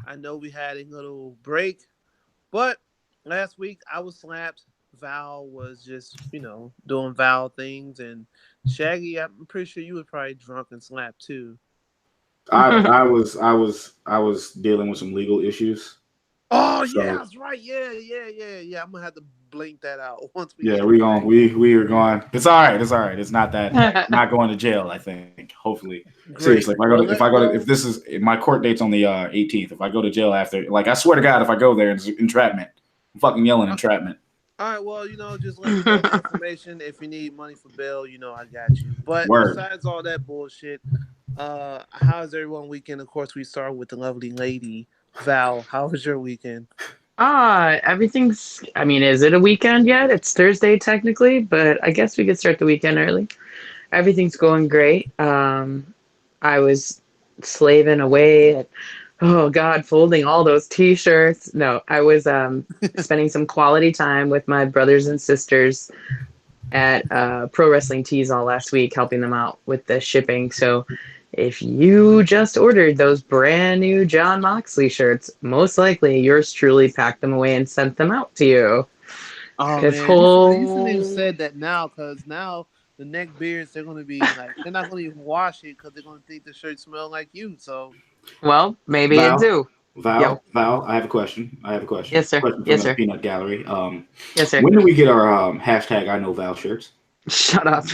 I know we had a little break, but last week I was slapped. Val was just, doing Val things, and Shaggy, I'm pretty sure you were probably drunk and slapped too. I was dealing with some legal issues. Oh yeah, So that's right. Yeah. I'm gonna have to blink that out once we yeah, get we off going here. we are going. It's all right. It's all right. It's not that. I'm not going to jail. I think. Hopefully, seriously. Great. Well, If this is my court date's on the 18th. If I go to jail after, like, I swear to God, if I go there, it's entrapment. I'm fucking yelling entrapment. all right. Well, just let me know the information if you need money for bail. I got you. But Word. besides all that bullshit, how's everyone weekend? Of course, we start with the lovely lady Val. How was your weekend? I mean, is it a weekend yet? It's Thursday technically, but I guess we could start the weekend early. Everything's going great. I was slaving away at, oh God, folding all those t-shirts. No, I was spending some quality time with my brothers and sisters at Pro Wrestling Tees all last week, helping them out with the shipping. So if you just ordered those brand new John Moxley shirts, most likely yours truly packed them away and sent them out to you. Oh Cause man, you shouldn't even whole said that now, cause now the neck beards they're gonna be like they're not gonna even wash it, cause they're gonna think the shirt smell like you. So well, maybe it Val, do. Yo, Val. I have a question. I have a question. yes sir, Question from yes the sir, peanut gallery. yes sir. When do we get our hashtag I know Val shirts? Shut up.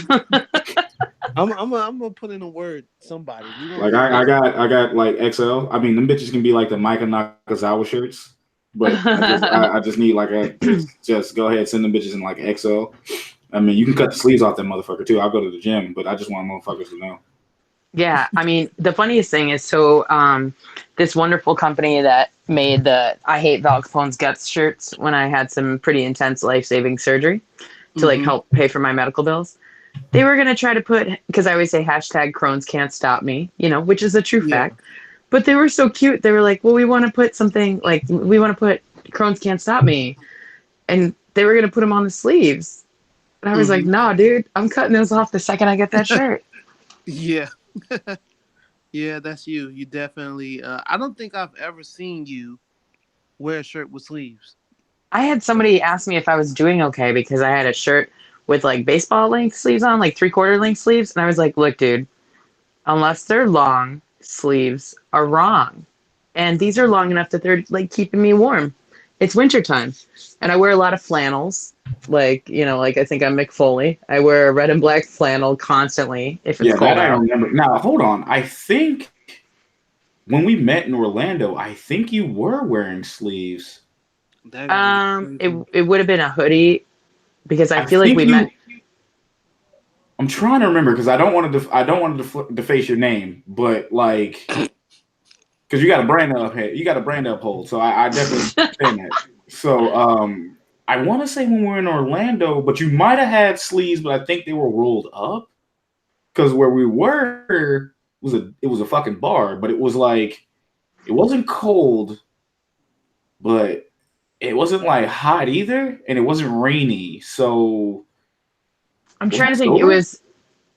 I'm gonna put in a word. Somebody we gonna Like get this. I got like XL. I mean, them bitches can be like the Micah Nakazawa shirts, but I just need like a just go ahead, send them bitches in like XL. I mean, you can cut the sleeves off that motherfucker too. I'll go to the gym, but I just want motherfuckers to know. Yeah, I mean, the funniest thing is this wonderful company that made the I Hate Val Capone's Guts shirts when I had some pretty intense life saving surgery to like Mm-hmm. help pay for my medical bills. They were going to try to put, because I always say hashtag Crohn's can't stop me, which is a true Yeah. fact. But they were so cute. They were like, well, we want to put something like, we want to put Crohn's can't stop me. And they were going to put them on the sleeves. And I was like, Mm-hmm. nah, dude, I'm cutting those off the second I get that shirt. Yeah. Yeah, that's you. You definitely. I don't think I've ever seen you wear a shirt with sleeves. I had somebody ask me if I was doing okay because I had a shirt with like baseball length sleeves on, like 3/4 length sleeves. And I was like, look, dude, unless they're long, sleeves are wrong. And these are long enough that they're like keeping me warm. It's wintertime. And I wear a lot of flannels. Like I think I'm Mick Foley. I wear a red and black flannel constantly if it's Yeah, that cold I out. remember. Now hold on. I think when we met in Orlando, I think you were wearing sleeves. That gotta be crazy. It would have been a hoodie because I I feel like think we met. you. I'm trying to remember because I don't want to deface your name, but like because you got a brand up head, you got a brand uphold. So I definitely understand that. So I want to say when we were in Orlando, but you might have had sleeves, but I think they were rolled up because where we were it was a fucking bar, but it was like it wasn't cold, but it wasn't like hot either, and it wasn't rainy. So I'm was I trying to think. It sober? was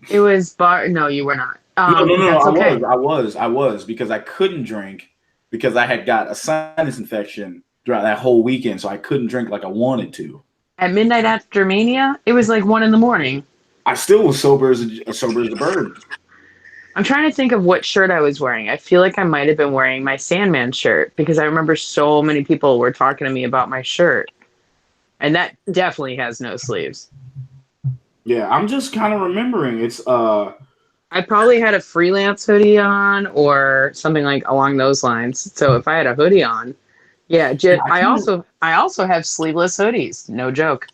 it was bar. No, you were not. No. That's okay. I was because I couldn't drink because I had got a sinus infection throughout that whole weekend, so I couldn't drink like I wanted to. At midnight after Mania, it was like 1 in the morning. I still was sober as a bird. I'm trying to think of what shirt I was wearing. I feel like I might have been wearing my Sandman shirt because I remember so many people were talking to me about my shirt, and that definitely has no sleeves. Yeah, I'm just kind of remembering. It's I probably had a freelance hoodie on or something like along those lines. So if I had a hoodie on, yeah. yeah, I kind of I also have sleeveless hoodies. No joke.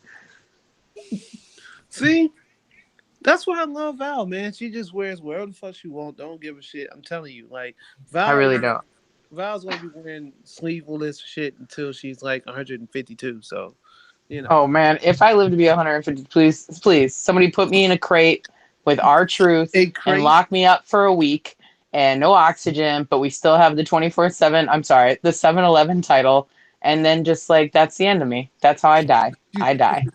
See, that's why I love Val, man. She just wears whatever the fuck she want. Don't give a shit. I'm telling you, like I Val, really don't. Val's gonna be wearing sleeveless shit until she's like 152. So, you know, Oh man, if I live to be 150, please, somebody put me in a crate with our truth a and crate. lock me up for a week and no oxygen, but we still have the 24/7, I'm sorry, the 7-Eleven title. And then just like, that's the end of me. That's how I die. I die.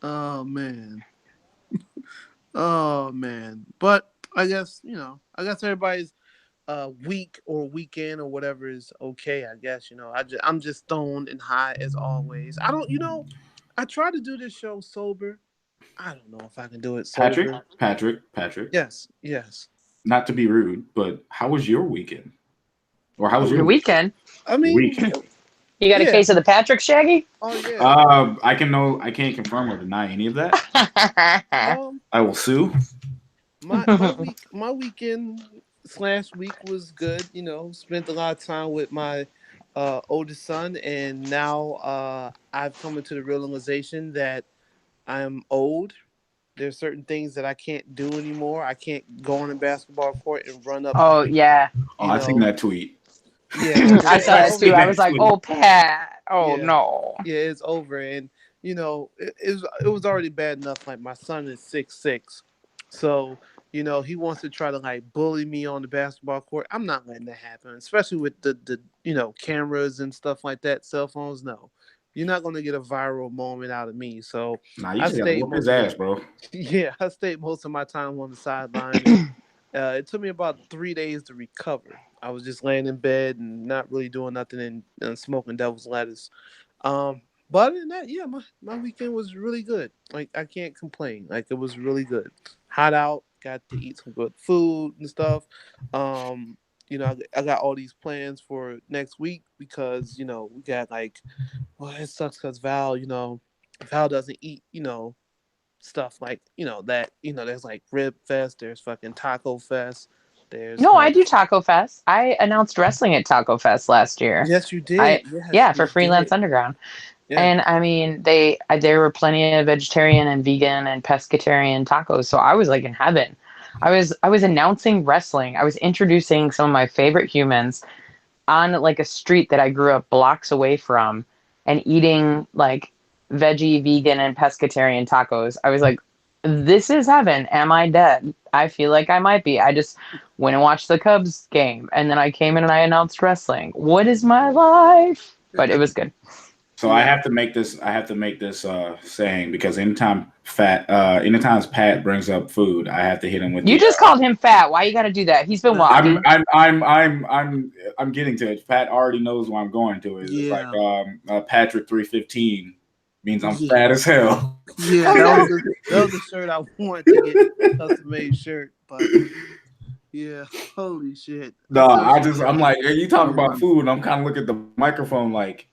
Oh man. Oh man. But I guess everybody's week or weekend or whatever is okay. I guess I'm just stoned and high as always. I don't. I try to do this show sober. I don't know if I can do it Patrick, sober. Patrick. Yes, yes. Not to be rude, but how was your weekend? Or how I was Your your mean, week? weekend. I Week. mean, You got a yeah. case of the Patrick Shaggy? Oh yeah. I can't confirm or deny any of that. Um, I will sue. my weekend slash week was good. Spent a lot of time with my oldest son, and now I've come into the realization that I'm old. There's certain things that I can't do anymore. I can't go on a basketball court and run up. Oh yeah. Oh, You I seen know, that tweet. yeah, I saw I that over. too. seen I that was like, tweet. oh Pat. Oh Yeah, no. yeah, it's over. And it was already bad enough. Like my son is 6'6", so he wants to try to like bully me on the basketball court. I'm not letting that happen, especially with the cameras and stuff like that, cell phones. No, you're not gonna get a viral moment out of me. So Nah, you I just gotta stayed whoop his most of the ass, bro. yeah, I stayed most of my time on the sideline, and it took me about 3 days to recover. I was just laying in bed and not really doing nothing and smoking devil's lettuce. Um, but other than that, yeah, my weekend was really good. Like I can't complain. Like it was really good. Hot out, got to eat some good food and stuff. I got all these plans for next week because we got like, well, it sucks because Val doesn't eat stuff like that. There's like Rib Fest. There's fucking Taco Fest. There's No, I do Taco Fest. I announced wrestling at Taco Fest last year. yes, you I did. Yes, Yeah, for you Freelance did. Underground. Yeah. And I mean, there were plenty of vegetarian and vegan and pescatarian tacos, so I was like in heaven. I was announcing wrestling. I was introducing some of my favorite humans on like a street that I grew up blocks away from and eating like veggie, vegan, and pescatarian tacos. I was like, this is heaven. Am I dead? I feel like I might be. I just went and watched the Cubs game and then I came in and I announced wrestling. What is my life? But it was good. So I Yeah. have to make this. I have to make this saying because anytime Pat brings up food, I have to hit him with You the. just called him fat. Why you got to do that? He's been I'm walking. I'm I'm I'm I'm I'm getting to it. Pat already knows where I'm going to. It's like Yeah. Patrick 315 means I'm Yeah. fat as hell. Yeah. Oh That was no. the shirt I wanted to get, custom made shirt, but yeah, holy shit. No, Essentially, I'm like, hey, you talking yeah. about food, and I'm kind of looking at the microphone like,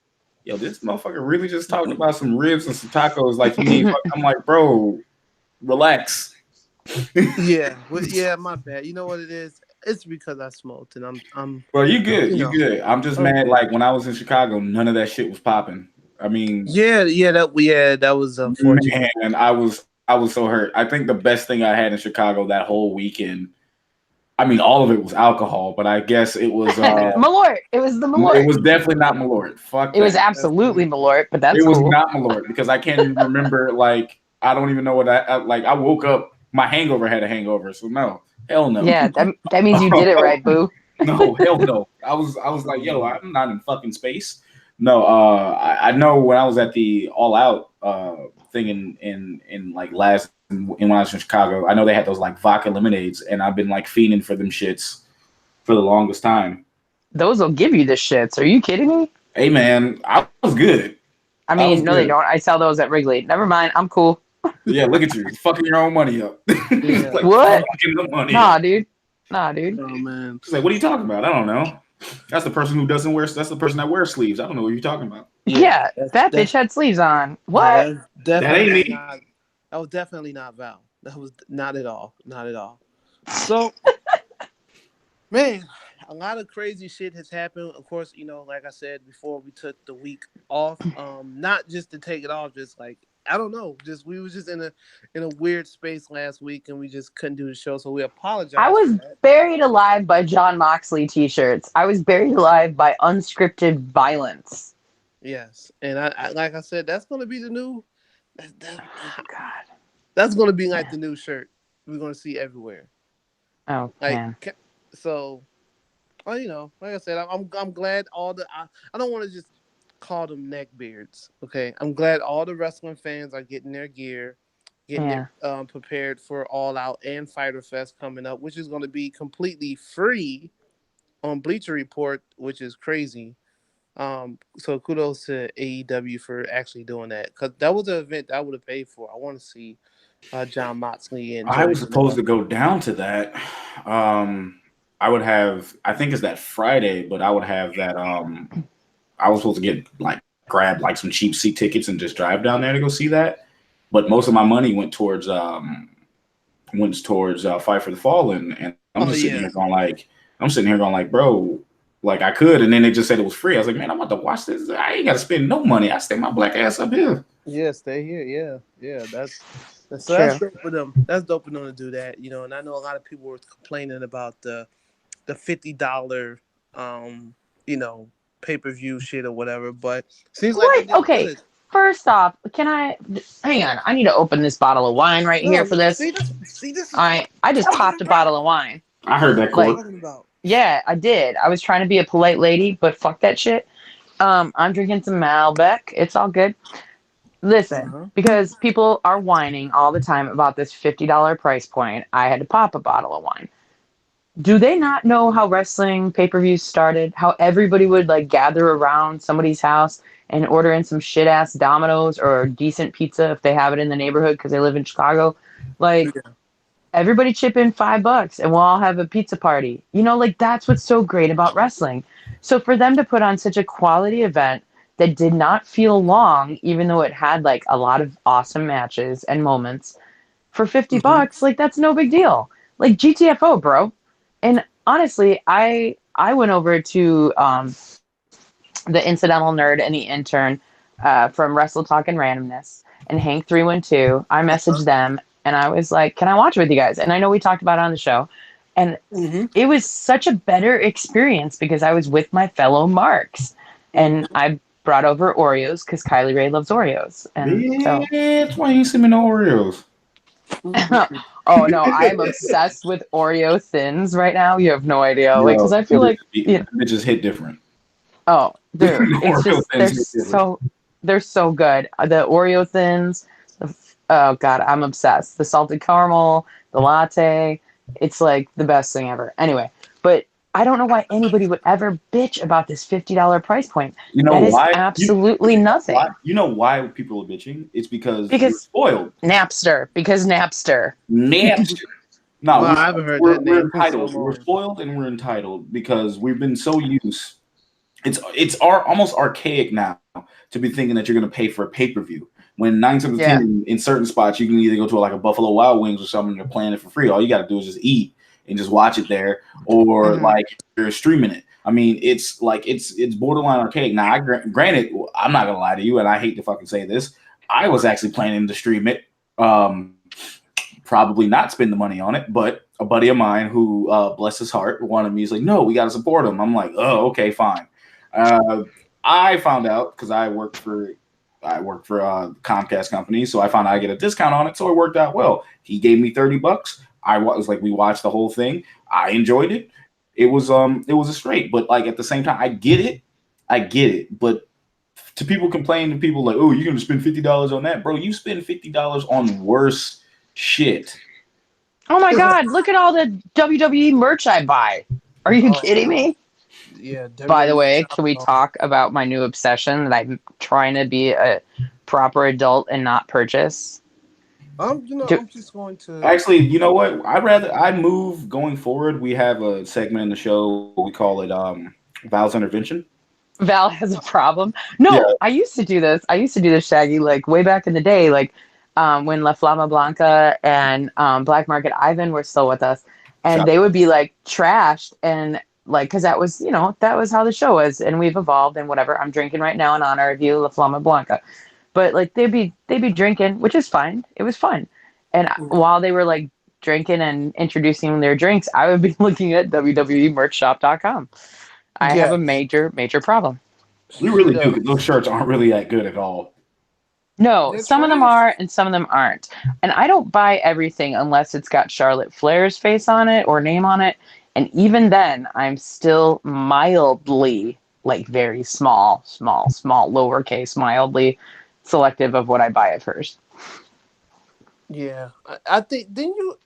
yo, this motherfucker really just talked about some ribs and some tacos. Like he need. I'm like, bro, relax. Yeah, yeah, my bad. You know what it is? It's because I smoked and I'm Well, you good, you you know, good. I'm just I'm mad. good. Like when I was in Chicago, none of that shit was popping. I mean, Yeah, that was unfortunate. man, I was so hurt. I think the best thing I had in Chicago that whole weekend. I mean, all of it was alcohol, but I guess it was Yeah. Malort. It was the it Malort. was definitely not Malort. Fuck It was that. That's absolutely good. Malort, but It that's was cool. not Malort because I can't even remember. Like I don't even know what like. I woke up. My hangover had a hangover, so no, hell no, Yeah, that means you did it right, boo. no, hell no. I was like, yo, I'm not in fucking space. No, I know when I was at the All Out thing in like last when I was in Chicago, I know they had those like vodka lemonades, and I've been like fiending for them shits for the longest time. Those will give you the shits. Are you kidding me? Hey man, I was good. I I was mean, no, they good. don't. I sell those at Wrigley. Never mind. I'm cool. Yeah, look at you, fucking your own money up. Yeah. Like What? fucking the money Nah, up. dude. Nah, dude. Oh man. She's like, what are you talking about? I don't know. That's the person who doesn't wear. That's the person that wears sleeves. I don't know what you're talking about. Yeah. Yeah, That's that bitch that's had sleeves on. yeah, What? that's That ain't definitely me. not that was definitely not Val. That was not at all. Not at all. So man, a lot of crazy shit has happened. Of course, like I said before, we took the week off. Not just to take it off, just like I don't know, just we was just in a weird space last week, and we just couldn't do the show. So we I apologize for was that. buried alive by John Moxley t-shirts. I was buried alive by unscripted violence. Yes, and I like I said, that's gonna be the new. That, that, Oh, God. that's gonna be like Yeah. the new shirt we're gonna see everywhere. Oh, Like man. so. Well, like I said, I'm glad I don't want to just call them neckbeards. Okay, I'm glad all the wrestling fans are getting their gear, getting it Yeah. prepared for All Out and Fighter Fest coming up, which is going to be completely free. on Bleacher Report, which is crazy. So kudos to AEW for actually doing that because that was an event that I would have paid for. I want to see John Moxley and I Joey was supposed Janela. to go down to that. I would have. I think it's that Friday, but I would have that. I was supposed to get like grab like some cheap seat tickets and just drive down there to go see that. But most of my money went towards Fight for the Fallen, and I'm Oh just sitting yeah, here going like, bro, like I could, and then they just said it was free. I was like, man, I'm about to watch this. I ain't got to spend no money. I stay my black ass up here. yeah. Stay here. Yeah, yeah. That's True. dope for them. That's dope for them to do that. And I know a lot of people were complaining about the $50 um you know pay-per-view shit or whatever, but seems like they What? did Okay. good. First off, can I hang on? I need to open this bottle of wine right here No, for this. see this is All right. I just popped a bottle of wine. I heard that, what I'm Like, Court. talking about. yeah, I did. I was trying to be a polite lady, but fuck that shit. I'm drinking some Malbec. It's all good. Listen, Uh-huh. because people are whining all the time about this $50 price point, I had to pop a bottle of wine. Do they not know how wrestling pay-per-views started? How everybody would like gather around somebody's house and order in some shit ass Domino's or decent pizza if they have it in the neighborhood because they live in Chicago. Like Yeah. everybody chip in $5 and we'll all have a pizza party. Like that's what's so great about wrestling. So for them to put on such a quality event that did not feel long, even though it had like a lot of awesome matches and moments for 50 Hmm. bucks, like that's no big deal. Like GTFO, bro. And honestly, I went over to the incidental nerd and the intern from Wrestle Talk and Randomness and Hank 312. I Uh-huh. messaged them and I was like, "Can I watch it with you guys?" And I know we talked about it on the show, and Hmm. it was such a better experience because I was with my fellow marks, and I brought over Oreos because Kylie Ray loves Oreos, and so. Bitch, why you send me no Oreos? Hmm. Oh no, I am obsessed with Oreo thins right now. You have no idea. Like, because Yo, I feel like, you know, bitches hit different. oh, dude, it's Oreo just thins hit different. they're so good. The Oreo thins, oh god, I'm obsessed. The salted caramel, the latte, it's like the best thing ever. Anyway, but I don't know why anybody would ever bitch about this $50 price point. You know That is why? absolutely Why? nothing. You know why people are bitching? It's because we're Because spoiled. Napster. Napster. No, Wow, I haven't heard that we're name in so entitled. We're long. spoiled and we're entitled because we've been so used. It's almost archaic now to be thinking that you're going to pay for a pay per view. When 9 times out of 10 Yeah. in certain spots you can either go to like a Buffalo Wild Wings or something, they're playing it for free. All you got to do is just eat and just watch it there, or Hmm. like you're streaming it. I mean, it's like it's borderline archaic. Now, granted, I'm not gonna lie to you, and I hate to fucking say this, I was actually planning to stream it. Probably not spend the money on it, but a buddy of mine who, bless his heart, wanted me. He's like, no, we got to support him. I'm like, oh, okay, fine. Uh, I found out because I work for a Comcast company, so I found out I get a discount on it, so it worked out well. He gave me $30. I was like, we watched the whole thing. I enjoyed it. It was a straight, but like at the same time, I get it. But to people complaining to people like, oh, you're gonna spend $50 on that, bro? You spend $50 on worse shit. Oh my God, look at all the WWE merch I buy. Are you Oh kidding me? yeah, By the WWE way, shop. can we talk about my new obsession that I'm trying to be a proper adult and not purchase? Do, I'm just going to. Actually, you know what? I move going forward. We have a segment in the show. We call it Val's Intervention. Val has a problem. Yeah. No, I used to do this, Shaggy, like way back in the day, like when La Flama Blanca and Black Market Ivan were still with us. And Shop. they would be like trashed and like, because that was, that was how the show was. And we've evolved and whatever. I'm drinking right now in honor of you, La Flama Blanca. But like they'd be drinking, which is fine. It was fun. And while they were like drinking and introducing their drinks, I would be looking at wwemerchshop.com. I have a Yes, major, major problem. We she really do because does. those shirts aren't really that good at all. No, They're some of them trash. are and some of them aren't. And I don't buy everything unless it's got Charlotte Flair's face on it or name on it. And even then, I'm still mildly, like very small, small, small, lowercase, mildly selective of what I buy at first. Yeah, I think didn't you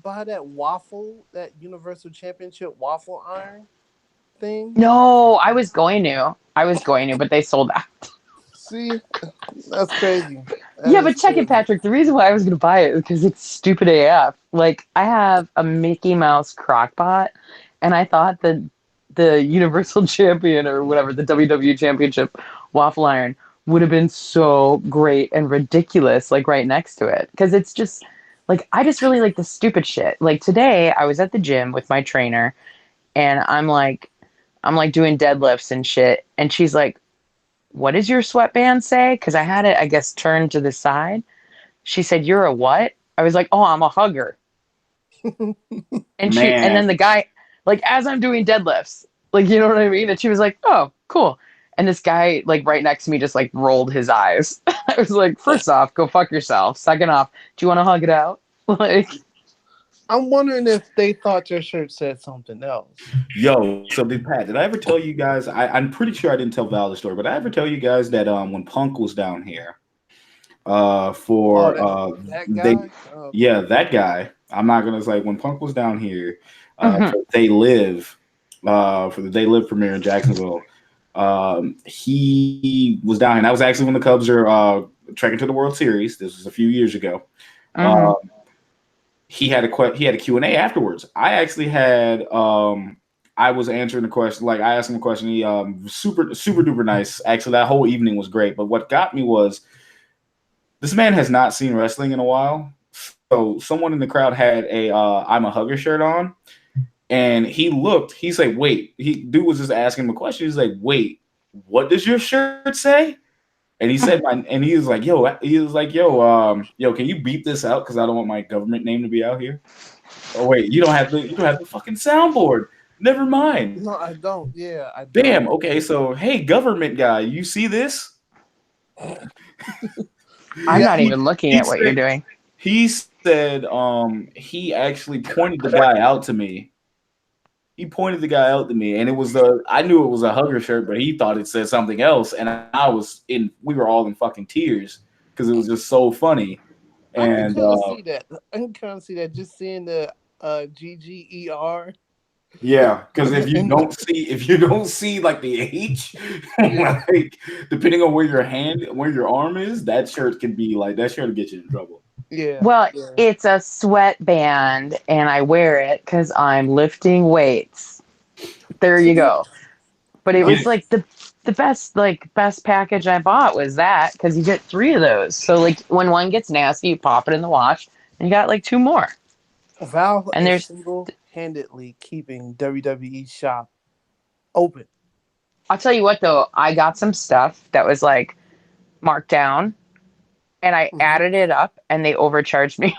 buy that Universal Championship waffle iron? thing? No, I was going to, but they sold out. See, that's crazy. That Yeah, is but check it, crazy. Patrick. The reason why I was going to buy it is because it's stupid AF. Like, I have a Mickey Mouse crockpot, and I thought that the Universal Champion or whatever, the WWE Championship waffle iron would have been so great and ridiculous, like right next to it. Because it's just, like, I just really like the stupid shit. Like, today I was at the gym with my trainer, and I'm like doing deadlifts and shit. And she's like, what does your sweatband say? Because I had it, I guess, turned to the side. She said, you're a what? I was like, oh, I'm a hugger. And then Man, the guy, like, as I'm doing deadlifts, like, you know what I mean? And she was like, oh, cool. And this guy, like, right next to me just, like, rolled his eyes. I was like, first off, go fuck yourself. Second off, do you want to hug it out? Like, I'm wondering if they thought your shirt said something else. yo, so did I ever tell you guys? I'm pretty sure I didn't tell Val the story, but I ever tell you guys that when Punk was down here, Oh, for that they, guy. Oh, yeah, that guy. I'm not gonna say when Punk was down here, mhm, for the They Live premiere in Jacksonville. He was down here. And that was actually when the Cubs are trekking to the World Series. This was a few years ago. mhm. He had a Q&A afterwards. I actually had I was answering the question, like I asked him a question. He super duper nice. Actually, that whole evening was great. But what got me was this man has not seen wrestling in a while. So someone in the crowd had a I'm a hugger shirt on, and he looked. He's like, wait. Dude was just asking him a question. He's like, wait, what does your shirt say? And he said, and he was like, yo, can you beep this out because I don't want my government name to be out here. Oh wait, you don't have the fucking soundboard. Never mind. no, I don't. Yeah, I Damn. don't. Okay, so hey, government guy, you see this? I'm Yeah, not even looking He at what you're said doing. he said he actually pointed the guy out to me. He pointed the guy out to me, and I knew it was a hugger shirt, but he thought it said something else, and we were all in fucking tears because it was just so funny. I can And kind of see that. I can kind of see that. Just seeing the GGER. yeah, because And if you don't see like the H, like depending on where your arm is, that shirt will get you in trouble. yeah, Well, yeah. it's a sweatband, and I wear it because I'm lifting weights. There you See, go. But it Get was it? like the best package I bought was that because you get 3 of those. So like when one gets nasty, you pop it in the wash, and you got like 2 more. Val And is there's single-handedly keeping WWE shop open. I'll tell you what though, I got some stuff that was like marked down, and I Mhm. added it up, and they overcharged me.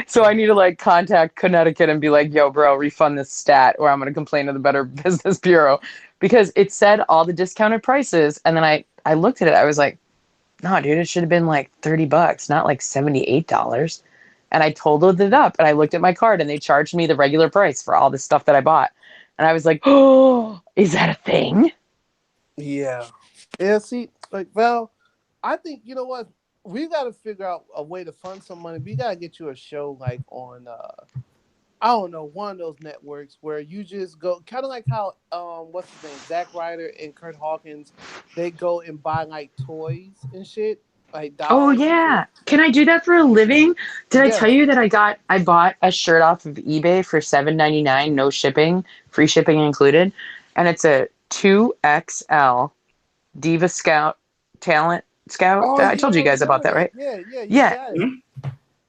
So I need to like contact Connecticut and be like, yo, bro, refund this stat or I'm going to complain to the Better Business Bureau because it said all the discounted prices. And then I looked at it. I was like, no, dude, it should have been like $30, not like $78. And I totaled it up and I looked at my card and they charged me the regular price for all the stuff that I bought. And I was like, oh, is that a thing? Yeah, yeah. See, like Val, I think you know what we got to figure out a way to fund some money. We got to get you a show like on I don't know, one of those networks where you just go kind of like how what's his name, Zack Ryder and Kurt Hawkins, they go and buy like toys and shit, like Oh dolls and shit. yeah. Can I do that for a living? Did I tell Yes. you that I bought a shirt off of eBay for $7.99, no shipping, free shipping included, and it's a 2XL Diva Scout Talent Scout. Oh I told you yeah, I guys about remember that, that. right? Yeah, yeah, you Yeah, got it. Mhm.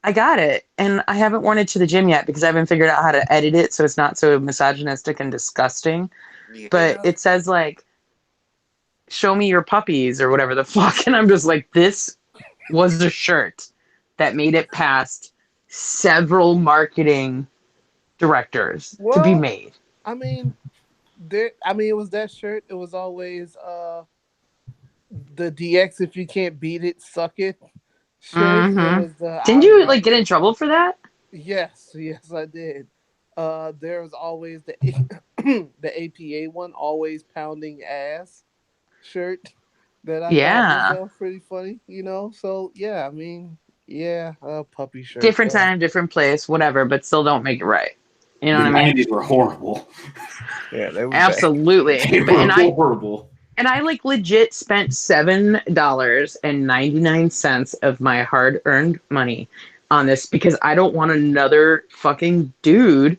I got it. And I haven't worn it to the gym yet because I haven't figured out how to edit it so it's not so misogynistic and disgusting. But Yeah. it says like show me your puppies or whatever the fuck. And I'm just like, this was a shirt that made it past several marketing directors to be Well, made. I mean, it was that shirt. It was always the DX if you can't beat it, suck it shirt. It Mm-hmm. was the Didn't I'm you back. like get in trouble for that? Yes, yes, I did. There was always the the APA one, always pounding ass shirt that I thought was Yeah. pretty funny, you know. So yeah, yeah, puppy shirt. Different time, different place, whatever, but still don't make it right. You know The what I mean? 90s were horrible. Yeah, they were Absolutely. They were horrible. And I like legit spent $7.99 of my hard-earned money on this because I don't want another fucking douchebag,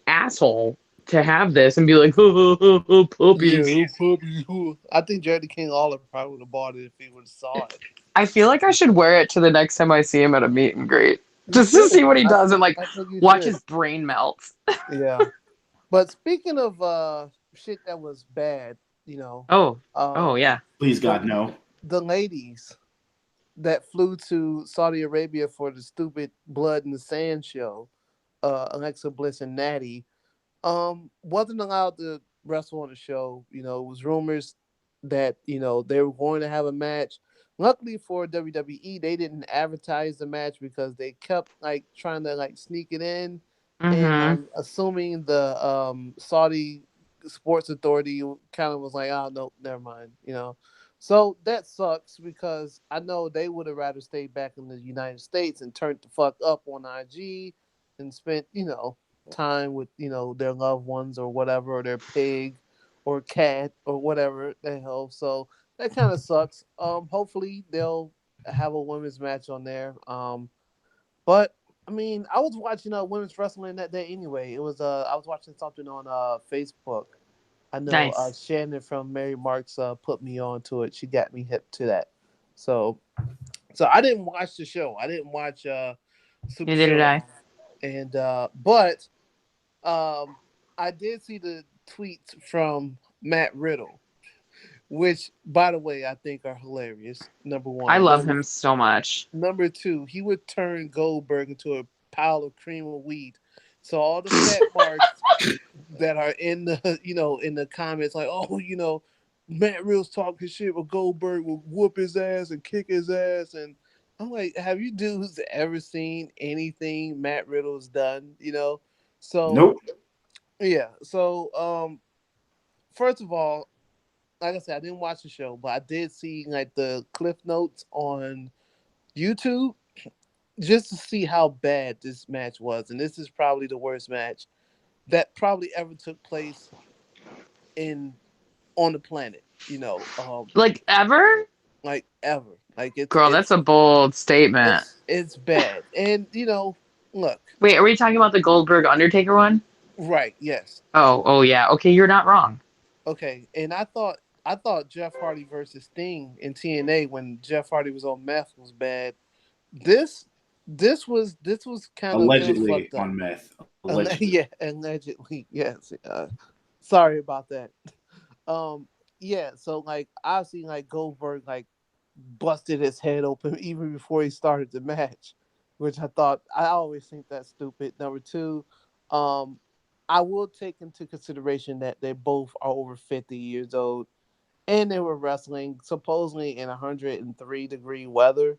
asshole to have this and be like, puppies. Yeah, puppy. I think Jerry King Lawler probably would have bought it if he would have saw it. I feel like I should wear it to the next time I see him at a meet and greet. Just to see what he does and like I think you watch should. his brain melt. Yeah. But speaking of shit that was bad, Oh yeah. Please, God, no. the ladies that flew to Saudi Arabia for the stupid Blood in the Sand show, Alexa Bliss and Natty, wasn't allowed to wrestle on the show. It was rumors that they were going to have a match. Luckily for WWE, they didn't advertise the match because they kept like trying to like sneak it in, and Mm-hmm. I'm assuming the Saudi Sports Authority kind of was like, "Oh no, never mind," So that sucks because I know they would have rather stayed back in the United States and turned the fuck up on IG and spent time with their loved ones or whatever, or their pig or cat or whatever the hell. So that kind of sucks. Hopefully they'll have a women's match on there. But I mean, I was watching women's wrestling that day anyway. It was I was watching something on Facebook. I know Nice. Shannon from Mary Marks put me on to it. She got me hip to that. So I didn't watch the show. I didn't watch Super Neither did I. And but I did see the tweets from Matt Riddle, which, by the way, I think are hilarious. Number one, I love him so much. Number two, he would turn Goldberg into a pile of cream of wheat. So all the fat marks that are in the in the comments, like, oh, Matt Riddle's talking shit, but Goldberg will whoop his ass and kick his ass, and I'm like, have you dudes ever seen anything Matt Riddle's done? So Nope. yeah. So first of all, like I said, I didn't watch the show, but I did see like the cliff notes on YouTube just to see how bad this match was, and this is probably the worst match that probably ever took place on the planet. Like ever? Like ever. Like Girl, that's a bold statement. It's bad, and look. Wait, are we talking about the Goldberg Undertaker one? Right. Yes. Oh yeah. Okay, you're not wrong. Okay, and I thought Jeff Hardy versus Sting in TNA when Jeff Hardy was on meth was bad. This was kind of allegedly on meth. Allegedly. Yeah, allegedly. Yes. Sorry about that. Yeah. So like, obviously, like Goldberg like busted his head open even before he started the match, which I always think that's stupid. Number two, I will take into consideration that they both are over 50 years old, and they were wrestling supposedly in 103-degree weather.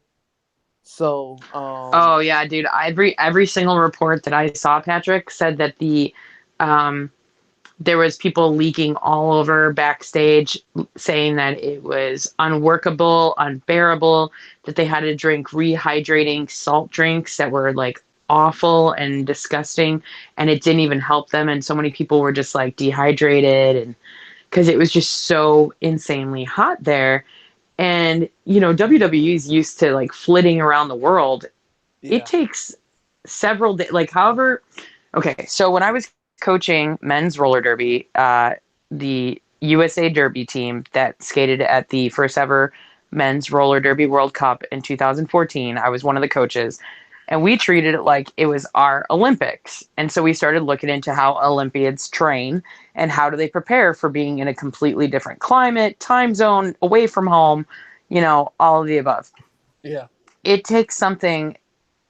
So, Oh yeah, dude. Every single report that I saw, Patrick, said that there was people leaking all over backstage saying that it was unworkable, unbearable, that they had to drink rehydrating salt drinks that were like awful and disgusting, and it didn't even help them, and so many people were just like dehydrated, and because it was just so insanely hot there. And WWE is used to like flitting around the world. yeah. It takes several days, like however. Okay, so when I was coaching men's roller derby, the USA Derby team that skated at the first ever men's roller derby World Cup in 2014, I was one of the coaches, and we treated it like it was our Olympics. And so we started looking into how Olympians train and how do they prepare for being in a completely different climate, time zone, away from home, all of the above. Yeah. It takes something,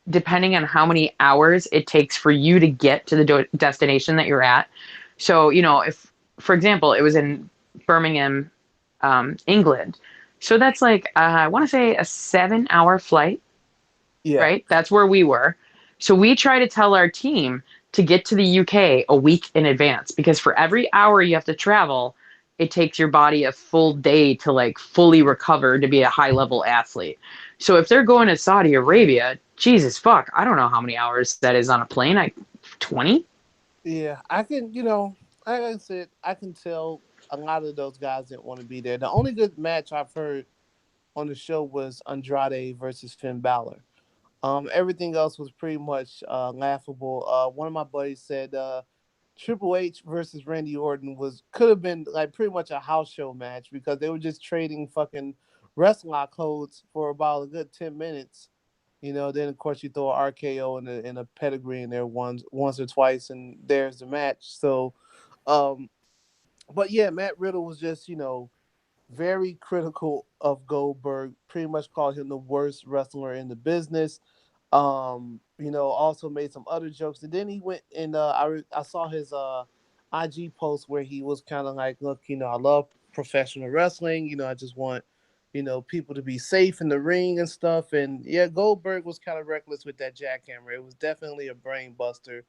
depending on how many hours it takes for you to get to the destination that you're at. So, if, for example, it was in Birmingham, England. So that's like, I want to say a 7-hour flight. Yeah. Right? That's where we were. So we try to tell our team to get to the UK a week in advance, because for every hour you have to travel, it takes your body a full day to like fully recover to be a high level athlete. So if they're going to Saudi Arabia, Jesus fuck, I don't know how many hours that is on a plane. I 20. Yeah, I can. Like I said, I can tell a lot of those guys didn't want to be there. The only good match I've heard on the show was Andrade versus Finn Balor. Everything else was pretty much laughable. One of my buddies said Triple H versus Randy Orton could have been like pretty much a house show match because they were just trading fucking wrestling codes for about a good 10 minutes. Then of course you throw an RKO and a pedigree in there once or twice, and there's the match. So, um, but yeah, Matt Riddle was just very critical of Goldberg. Pretty much called him the worst wrestler in the business. Also made some other jokes, and then he went and I saw his IG post where he was kind of like, look, I love professional wrestling. I just want people to be safe in the ring and stuff. And yeah, Goldberg was kind of reckless with that jackhammer. It was definitely a brain buster.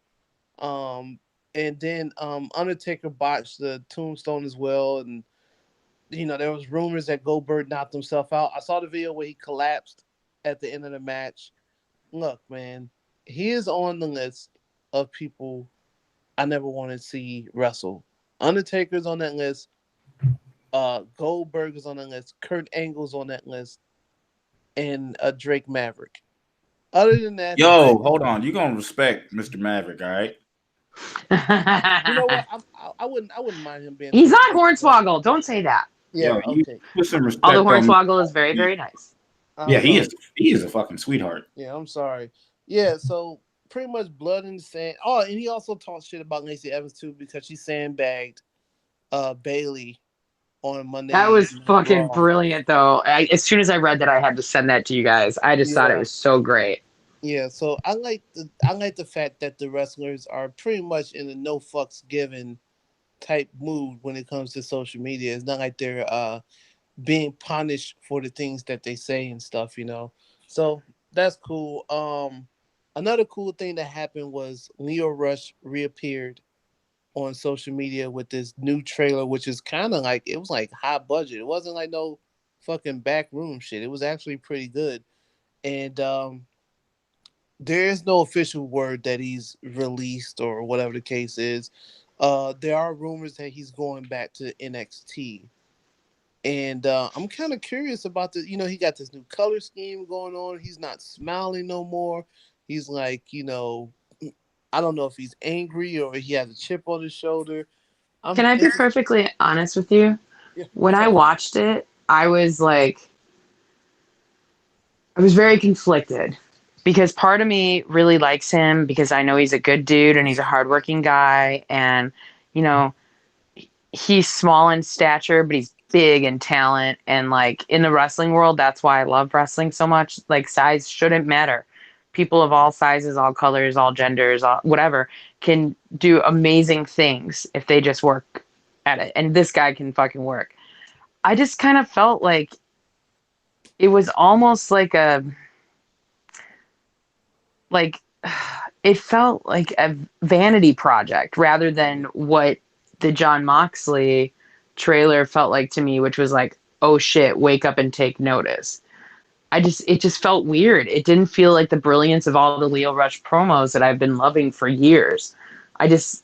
Um, and then Undertaker botched the tombstone as well, and there was rumors that Goldberg knocked himself out. I saw the video where he collapsed at the end of the match. Look, man, he is on the list of people I never want to see wrestle. Undertaker's on that list. Goldberg is on that list. Kurt Angle's on that list, and Drake Maverick. Other than that, Yo, hold on. You gonna respect Mr. Maverick, all right? you know what? I wouldn't mind him being. He's not Hornswoggle. Don't say that. Yeah. Yo, you Okay. put some respect Although on. Hornswoggle is very, very nice. Yeah, he is. He is a fucking sweetheart. Yeah, I'm sorry. Yeah, so pretty much blood in the sand. Oh, and he also talked shit about Lacey Evans too because she sandbagged Bailey on Monday. That was fucking Raw. brilliant, though. As soon as I read that, I had to send that to you guys. I just thought it was so great. Yeah, so I like the fact that the wrestlers are pretty much in a no fucks given type mood when it comes to social media. It's not like they're being punished for the things that they say and stuff. So that's cool. Another cool thing that happened was Leo Rush reappeared on social media with this new trailer, which is kind of like, it was like high budget. It wasn't like no fucking backroom shit. It was actually pretty good. And there is no official word that he's released or whatever the case is. There are rumors that he's going back to NXT. And I'm kind of curious about the, he got this new color scheme going on. He's not smiling no more. He's like, I don't know if he's angry or he has a chip on his shoulder. Can I be perfectly honest with you? Yeah, when I watched it, I was very conflicted because part of me really likes him because I know he's a good dude and he's a hardworking guy. And, he's small in stature, but he's big in talent. And in the wrestling world, that's why I love wrestling so much. Size shouldn't matter. People of all sizes, all colors, all genders, whatever, can do amazing things if they just work at it. And this guy can fucking work. I just kind of felt like it was almost it felt like a vanity project rather than what the Jon Moxley trailer felt like to me, which was like, oh shit, wake up and take notice. It just felt weird. It didn't feel like the brilliance of all the Leo Rush promos that I've been loving for years. I guess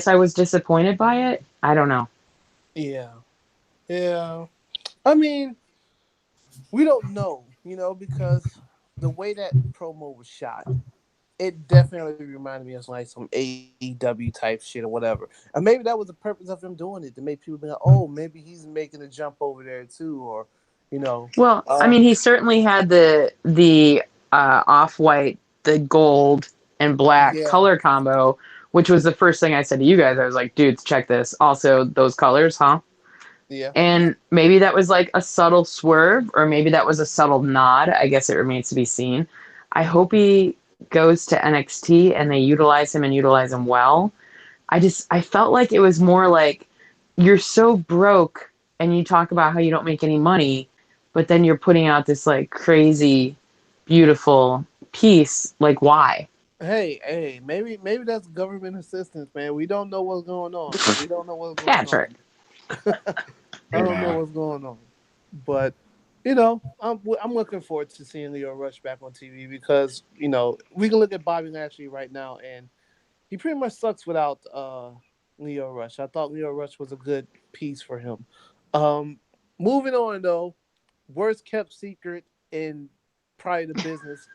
I was disappointed by it. I don't know. Yeah. Yeah. I mean, we don't know, because the way that promo was shot, it definitely reminded me of like some AEW type shit or whatever. And maybe that was the purpose of him doing it, to make people be like, oh, maybe he's making a jump over there too, or Well, I mean, he certainly had the off-white, the gold and black color combo, which was the first thing I said to you guys. I was like, dudes, check this. Also, those colors, huh? Yeah. And maybe that was like a subtle swerve, or maybe that was a subtle nod. I guess it remains to be seen. I hope he goes to NXT and they utilize him and utilize him well. I felt like it was more like, you're so broke and you talk about how you don't make any money, but then you're putting out this like crazy, beautiful piece. Like, why? Hey, maybe that's government assistance, man. We don't know what's going on. We don't know what's going Patrick. on. I don't know what's going on, but I'm looking forward to seeing Leo Rush back on TV because we can look at Bobby Lashley right now, and he pretty much sucks without Leo Rush. I thought Leo Rush was a good piece for him. Um, moving on though, worst kept secret in probably the business.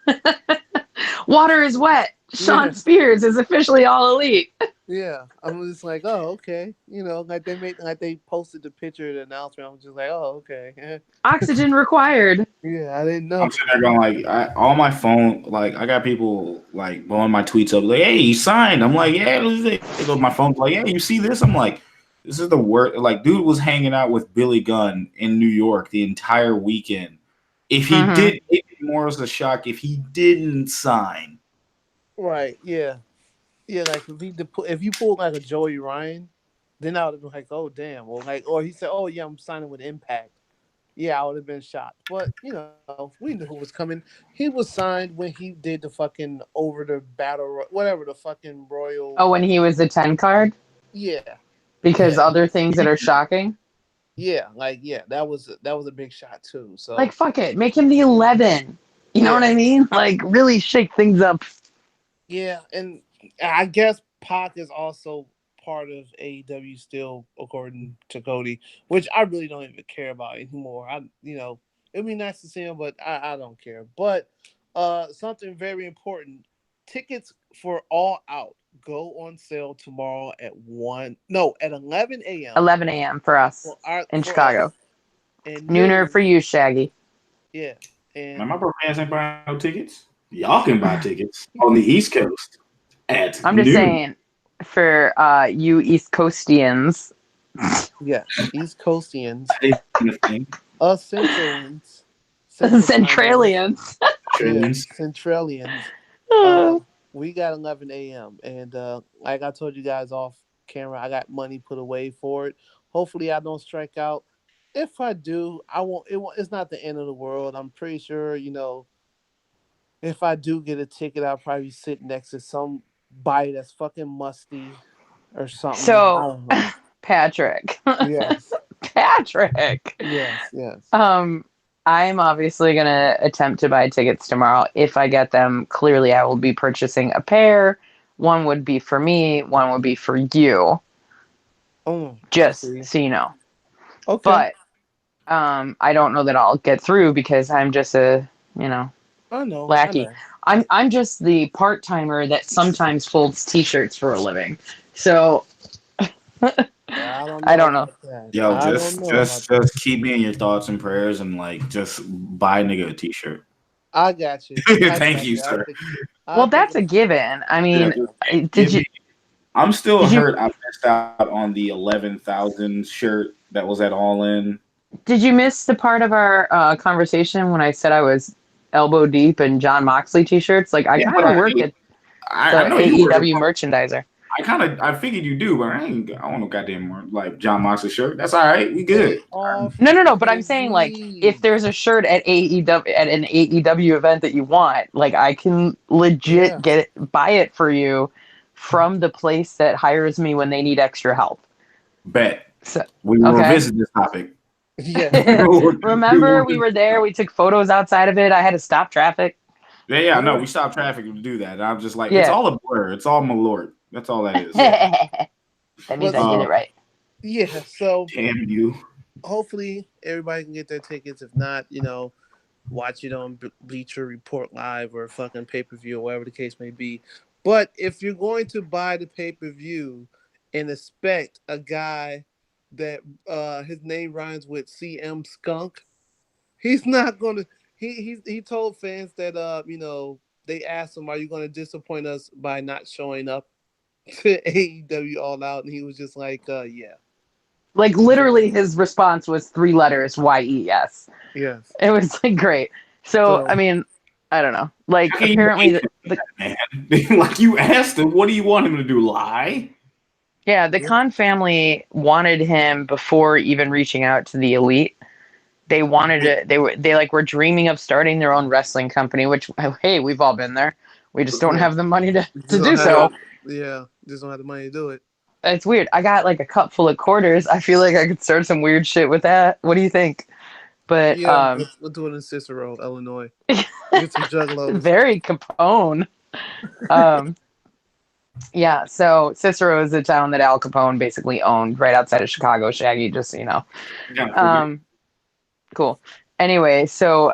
Water is wet. Yeah, Sean Spears is officially all elite. yeah. I'm just like, oh, okay. Like they posted the picture of the announcement. I'm just like, oh, okay. Oxygen required. Yeah, I didn't know. I'm sitting there going like, on my phone, like I got people like blowing my tweets up, like, "Hey, you signed." I'm like, "Yeah." They go, my phone's like, "Yeah, you see this?" I'm like, "This is the worst." Like, dude was hanging out with Billy Gunn in New York the entire weekend. If he did, it'd be more as a shock if he didn't sign. Right. Yeah. Yeah. Like if you pulled like a Joey Ryan, then I would have been like, oh damn. Or he said, oh yeah, I'm signing with Impact. Yeah, I would have been shocked. But we knew who was coming. He was signed when he did the fucking over the whatever the fucking Royal. Oh, when he was the 10 card? Yeah, Because yeah, other things that are shocking? yeah. That was a big shot too. So Like, fuck it. Make him the 11. You know what I mean? Like, really shake things up. yeah, and I guess Pac is also part of AEW still, according to Cody, which I really don't even care about anymore. It'd be nice to see him, but I don't care. But something very important: tickets for All Out go on sale tomorrow at 11 a.m. 11 a.m. for us in Chicago. Us, and Nooner for you, Shaggy. Yeah. And man, my bro fans ain't buying no tickets. Y'all can buy tickets on the East Coast at I'm just saying, for you East Coastians. Yeah, East Coastians. Us Centralians. Centralians. Centralians. We got 11 a.m. And like I told you guys off camera, I got money put away for it. Hopefully I don't strike out. If I do, I won't. It's not the end of the world. I'm pretty sure, if I do get a ticket, I'll probably sit next to somebody that's fucking musty or something. So, Patrick. Yes. Patrick. Yes. I'm obviously going to attempt to buy tickets tomorrow. If I get them, clearly I will be purchasing a pair. One would be for me, one would be for you. Just so you know. Okay. But I don't know that I'll get through because I'm just a, lackey. I'm just the part-timer that sometimes folds t-shirts for a living. So I don't know. Yo, just keep me in your thoughts and prayers and just buy nigga a t-shirt. I got you. Thank you, sir. Well, that's a given. I mean, I'm still hurt. I missed out on the 11,000 shirt that was at All In. Did you miss the part of our conversation when I said I was elbow deep in John Moxley t-shirts? Like, I kind of work at the AEW merchandiser. I figured you do, but I want no goddamn more John Moxley shirt. That's all right. We good. No. But I'm saying if there's a shirt at AEW at an AEW event that you want, I can legit buy it for you from the place that hires me when they need extra help. Bet. So, we will revisit this topic. Yeah. Remember, we were there. We took photos outside of it. I had to stop traffic. Yeah. No, we stopped traffic to do that. And I'm just like, it's all a blur. It's all malort. That's all that is. That means I did it right. Yeah. So damn you. Hopefully everybody can get their tickets. If not, watch it on Bleacher Report Live or fucking pay-per-view or whatever the case may be. But if you're going to buy the pay-per-view and expect a guy that his name rhymes with CM Skunk, he's not gonna. He told fans that they asked him, "Are you going to disappoint us by not showing up to AEW All Out?" And he was just like, "Yeah." Like literally, his response was 3 letters: YES. Yes. It was great. So I mean, I don't know. Apparently, you asked him, what do you want him to do? Lie? Yeah, the Khan family wanted him before even reaching out to the Elite. They wanted it. They were dreaming of starting their own wrestling company, which, hey, we've all been there. We just don't have the money to do so. Just don't have the money to do it. It's weird. I got a cup full of quarters. I feel like I could start some weird shit with that. What do you think? But we'll do it in Cicero, Illinois. Get some juggalos. Very Capone. Yeah, so Cicero is a town that Al Capone basically owned right outside of Chicago, Shaggy, just so you know. Yeah, figured. Um, cool. Anyway, so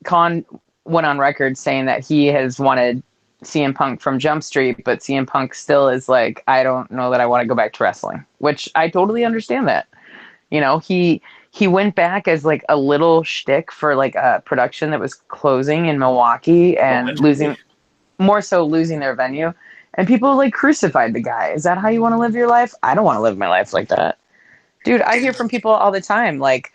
Khan went on record saying that he has wanted CM Punk from Jump Street, but CM Punk still is like, I don't know that I want to go back to wrestling, which I totally understand that. He went back as like a little shtick for like a production that was closing in Milwaukee and Allegedly. losing their venue. And people like crucified the guy. Is that how you want to live your life? I don't want to live my life like that. Dude, I hear from people all the time like,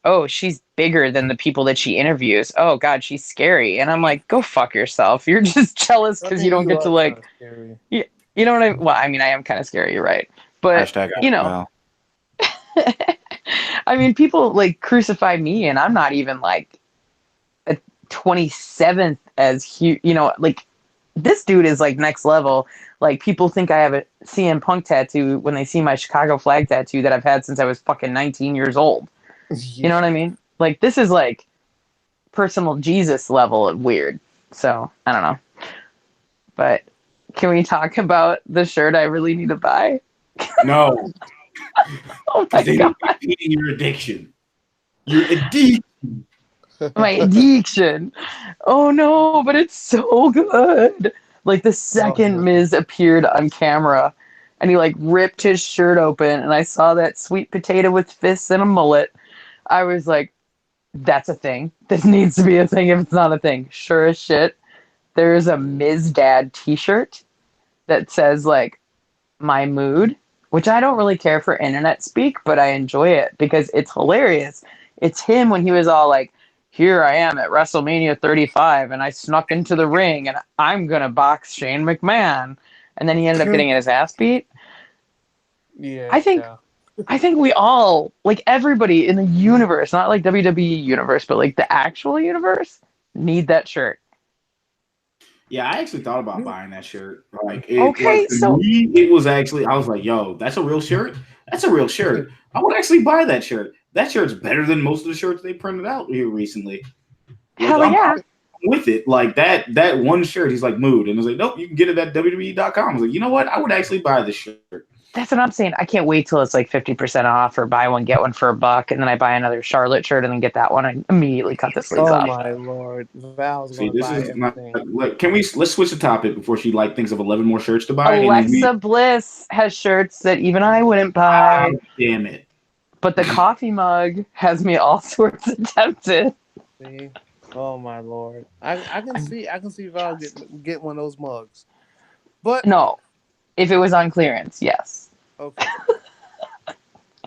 oh, she's bigger than the people that she interviews. Oh God, she's scary. And I'm like, go fuck yourself. You're just jealous I because you mean, don't you get to are kind like, of scary. you know what I mean? Well, I mean, I am kind of scary. You're right. But, Hashtag you know, well. I mean, people like crucify me and I'm not even like a 27th as huge, like this dude is like next level. Like people think I have a CM Punk tattoo when they see my Chicago flag tattoo that I've had since I was fucking 19 years old. You know what I mean? Like this is like personal Jesus level of weird. So I don't know. But can we talk about the shirt I really need to buy? No, Oh my because they God. don't be feeding your addiction. Your addiction. My addiction. Oh no, but it's so good. Like the second Miz appeared on camera and he like ripped his shirt open and I saw that sweet potato with fists and a mullet. I was like, that's a thing. This needs to be a thing if it's not a thing. Sure as shit. There's a Ms. Dad t-shirt that says like my mood, which I don't really care for internet speak, but I enjoy it because it's hilarious. It's him when he was all like, here I am at WrestleMania 35 and I snuck into the ring and I'm going to box Shane McMahon. And then he ended up getting his ass beat. Yeah. I think we all, like everybody in the universe, not like WWE universe, but like the actual universe, need that shirt. Yeah, I actually thought about buying that shirt. Okay, To so me, it was actually, I was like, yo, that's a real shirt. That's a real shirt. I would actually buy that shirt. That shirt's better than most of the shirts they printed out here recently. Like hell yeah. I'm with it. Like that one shirt, he's like mood, and I was like, nope, you can get it at WWE.com. I was like, you know what? I would actually buy this shirt. That's what I'm saying. I can't wait till it's like 50% off or buy one, get one for $1. And then I buy another Charlotte shirt and then get that one and immediately cut the sleeves Oh off. my lord, Val's See, gonna this buy is not. everything. Can we let's switch the topic before she like thinks of 11 more shirts to buy? And then Alexa Bliss has shirts that even I wouldn't buy. damn it. But the coffee mug has me all sorts of tempted. See? Oh my lord, I can see Val get one of those mugs, but No, if it was on clearance, yes. okay,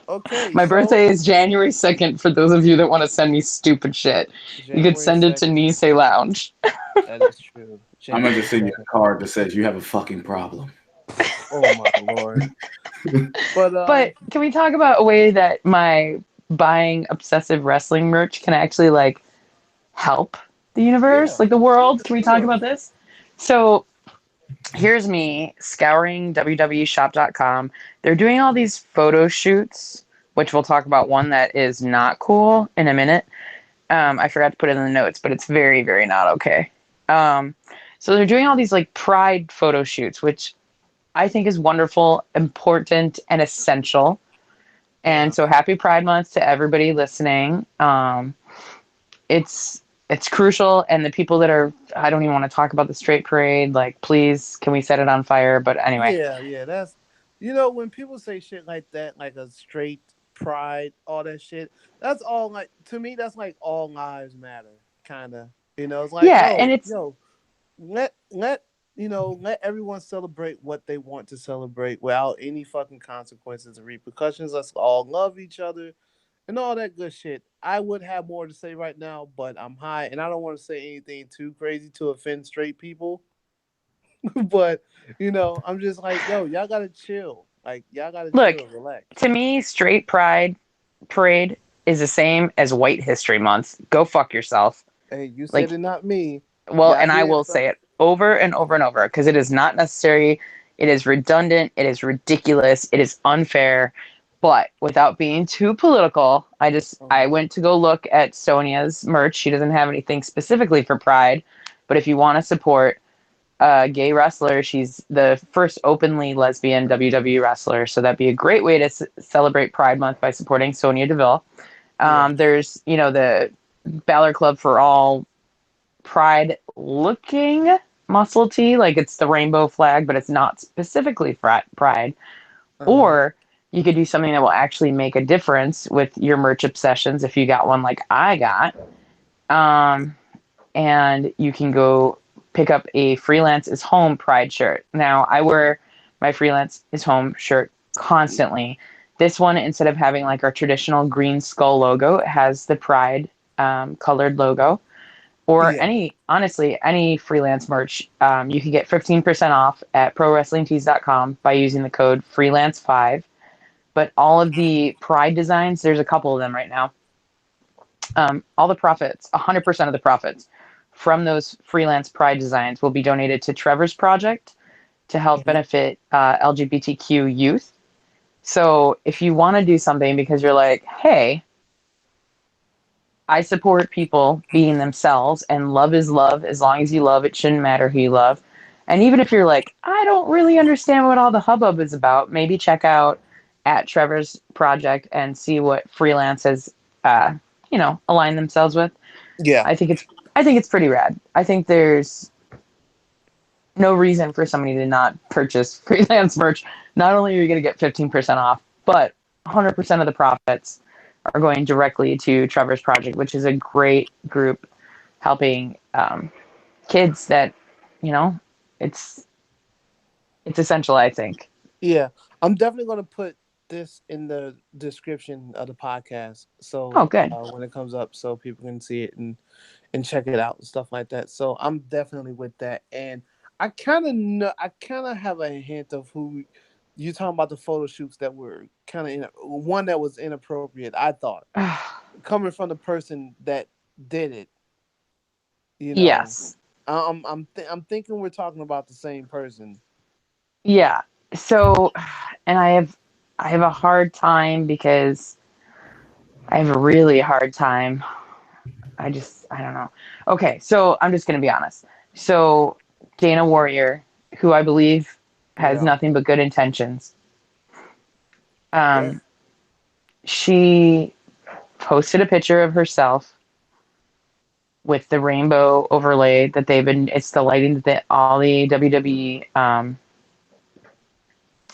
okay. My birthday is January 2nd for those of you that want to send me stupid shit. You could send it to Nisei Lounge. That is true. I'm gonna just send you a card that says you have a fucking problem. Oh my lord. But can we talk about a way that my buying obsessive wrestling merch can actually like help the universe, like the world? Can we talk about this? So here's me scouring www.shop.com. They're doing all these photo shoots, which we'll talk about one that is not cool in a minute. I forgot to put it in the notes, but it's very, very not okay. So they're doing all these like pride photo shoots, which I think is wonderful, important, and essential. And so happy Pride Month to everybody listening. It's crucial, and the people that are, I don't even want to talk about the straight parade, like please can we set it on fire? But anyway. Yeah, that's when people say shit like that, like a straight pride, all that shit, that's all like to me that's like all lives matter, kinda. It's like and it's let let everyone celebrate what they want to celebrate without any fucking consequences and repercussions. Let's all love each other and all that good shit. I would have more to say right now, but I'm high and I don't want to say anything too crazy to offend straight people. But I'm just like, yo, y'all gotta chill. Like y'all gotta chill, relax. To me, straight pride parade is the same as White History Month. Go fuck yourself. Hey, you said it, not me. Well, and I will say it over and over and over because it is not necessary. It is redundant. It is ridiculous. It is unfair. But without being too political, I went to go look at Sonia's merch. She doesn't have anything specifically for Pride, but if you want to support gay wrestler. She's the first openly lesbian WWE wrestler, so that'd be a great way to celebrate Pride Month by supporting Sonya Deville. There's, the Balor Club for All Pride looking muscle tee, like it's the rainbow flag, but it's not specifically Pride. Or you could do something that will actually make a difference with your merch obsessions if you got one like I got. And you can go pick up a Freelance is Home Pride shirt. Now, I wear my Freelance is Home shirt constantly. This one, instead of having like our traditional green skull logo, it has the Pride colored logo. Or any Freelance merch, you can get 15% off at prowrestlingtees.com by using the code Freelance5. But all of the Pride designs, there's a couple of them right now. All the profits, 100% of the profits from those Freelance Pride designs will be donated to Trevor's Project to help benefit LGBTQ youth. So if you want to do something because you're like, hey, I support people being themselves, and love is love. As long as you love, it shouldn't matter who you love. And even if you're like, I don't really understand what all the hubbub is about, maybe check out at Trevor's Project and see what Freelance has, aligned themselves with. Yeah, I think it's pretty rad. I think there's no reason for somebody to not purchase Freelance merch. Not only are you going to get 15% off, but 100% of the profits are going directly to Trevor's Project, which is a great group helping kids that, it's essential, I think. Yeah, I'm definitely going to put this in the description of the podcast. So good. when it comes up, so people can see it and check it out and stuff like that. So I'm definitely with that. And I kind of have a hint of who you talking about, the photo shoots that were kind of one that was inappropriate. I thought coming from the person that did it. Yes. I'm thinking we're talking about the same person. Yeah. So, and I have a hard time because I have a really hard time. I don't know. Okay, so I'm just going to be honest. So Dana Warrior, who I believe has nothing but good intentions, she posted a picture of herself with the rainbow overlay that it's the lighting that all the WWE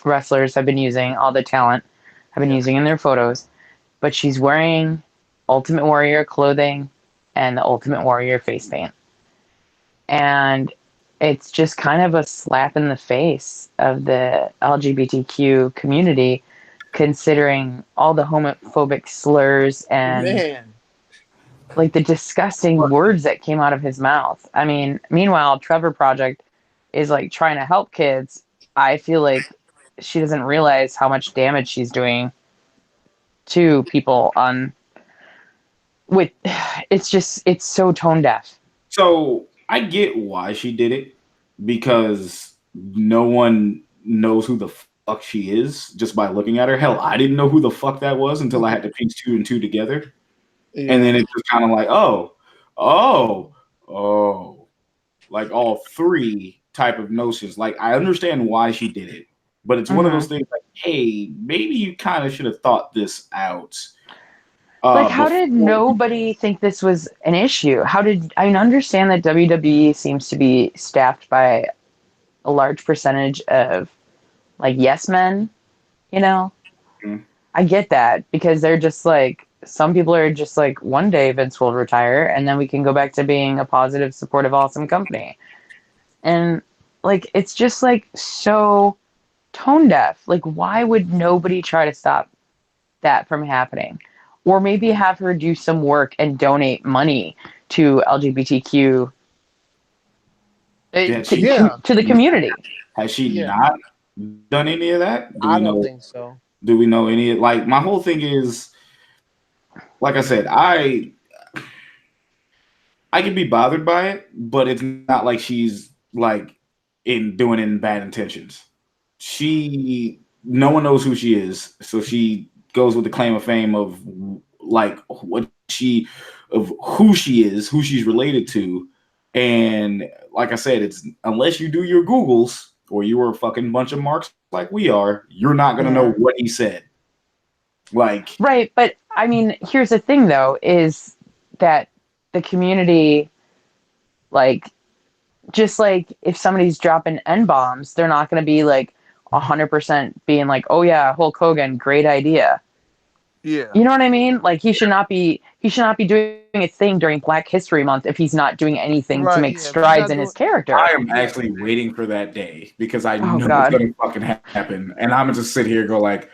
wrestlers have been using, all the talent have been using in their photos, but she's wearing Ultimate Warrior clothing and the Ultimate Warrior face paint. And it's just kind of a slap in the face of the LGBTQ community, considering all the homophobic slurs and like the disgusting words that came out of his mouth. I mean, meanwhile, Trevor Project is like trying to help kids. I feel like she doesn't realize how much damage she's doing to people it's so tone deaf. So I get why she did it, because no one knows who the fuck she is just by looking at her. Hell, I didn't know who the fuck that was until I had to piece two and two together. Yeah. And then it's just kind of like, oh, like all three type of notions. Like, I understand why she did it, but it's one of those things like, hey, maybe you kind of should have thought this out. Like, how did nobody think this was an issue? I understand that WWE seems to be staffed by a large percentage of like yes men, I get that, because they're just like, some people are just like, one day Vince will retire and then we can go back to being a positive, supportive, awesome company. And like, it's just like so tone deaf. Like, why would nobody try to stop that from happening? Or maybe have her do some work and donate money to LGBTQ to the community. Has she not done any of that? I don't think so. Do we know any? Like, my whole thing is, like I said, I can be bothered by it, but it's not like she's like doing it in bad intentions. No one knows who she is, so she goes with the claim of fame of like who she is, who she's related to, And like I said, it's unless you do your Googles or you were a fucking bunch of marks like we are, you're not gonna know what he said. Like, right, but I mean, here's the thing though, is that the community, like, just like if somebody's dropping N-bombs, they're not going to be like 100% being like, oh yeah, Hulk Hogan, great idea. Yeah. You know what I mean? Like he should not be doing a thing during Black History Month if he's not doing anything to make strides in his character. I am actually waiting for that day because I know God. it's gonna fucking happen, and I'm gonna just sit here and go like,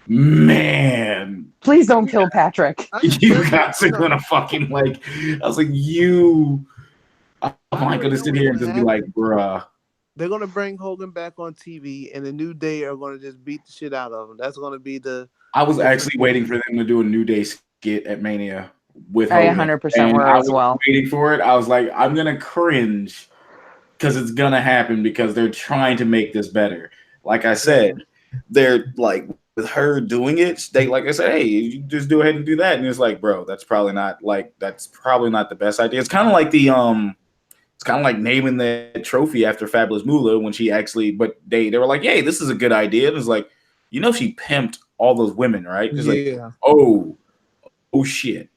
man, please don't kill Patrick. You guys are gonna fucking like. I was like, I'm not gonna sit here and just be like, bruh. They're gonna bring Hogan back on TV, and the New Day are gonna just beat the shit out of him. That's gonna be the. I was actually waiting for them to do a New Day skit at Mania with Hogan. I 100% were as well. Waiting for it. I was like, I'm gonna cringe because it's gonna happen because they're trying to make this better. Like I said, they're like with her doing it. They like I said, hey, you just go ahead and do that, and it's like, bro, that's probably not the best idea. It's kind of like it's kind of like naming the trophy after Fabulous Moolah when she actually, but they were like, hey, this is a good idea. And it's like, she pimped all those women, right? It's like, oh shit.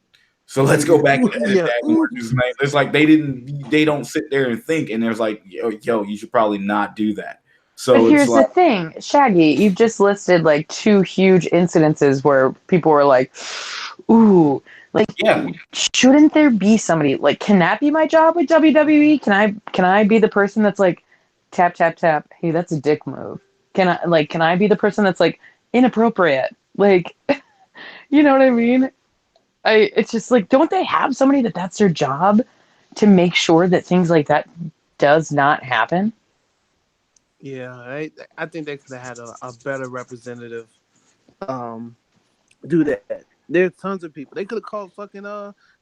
So let's go back and edit that. It's like they don't sit there and think, and there's like, yo, you should probably not do that. So but here's the thing, Shaggy, you've just listed like 2 huge incidences where people were like, ooh, like, shouldn't there be somebody like, can that be my job with WWE? Can I be the person that's like, tap, tap, tap. Hey, that's a dick move. Can I be the person that's like inappropriate? Like, you know what I mean? It's just like, don't they have somebody that's their job to make sure that things like that does not happen? Yeah, I think they could have had a better representative do that. There's tons of people. They could have called fucking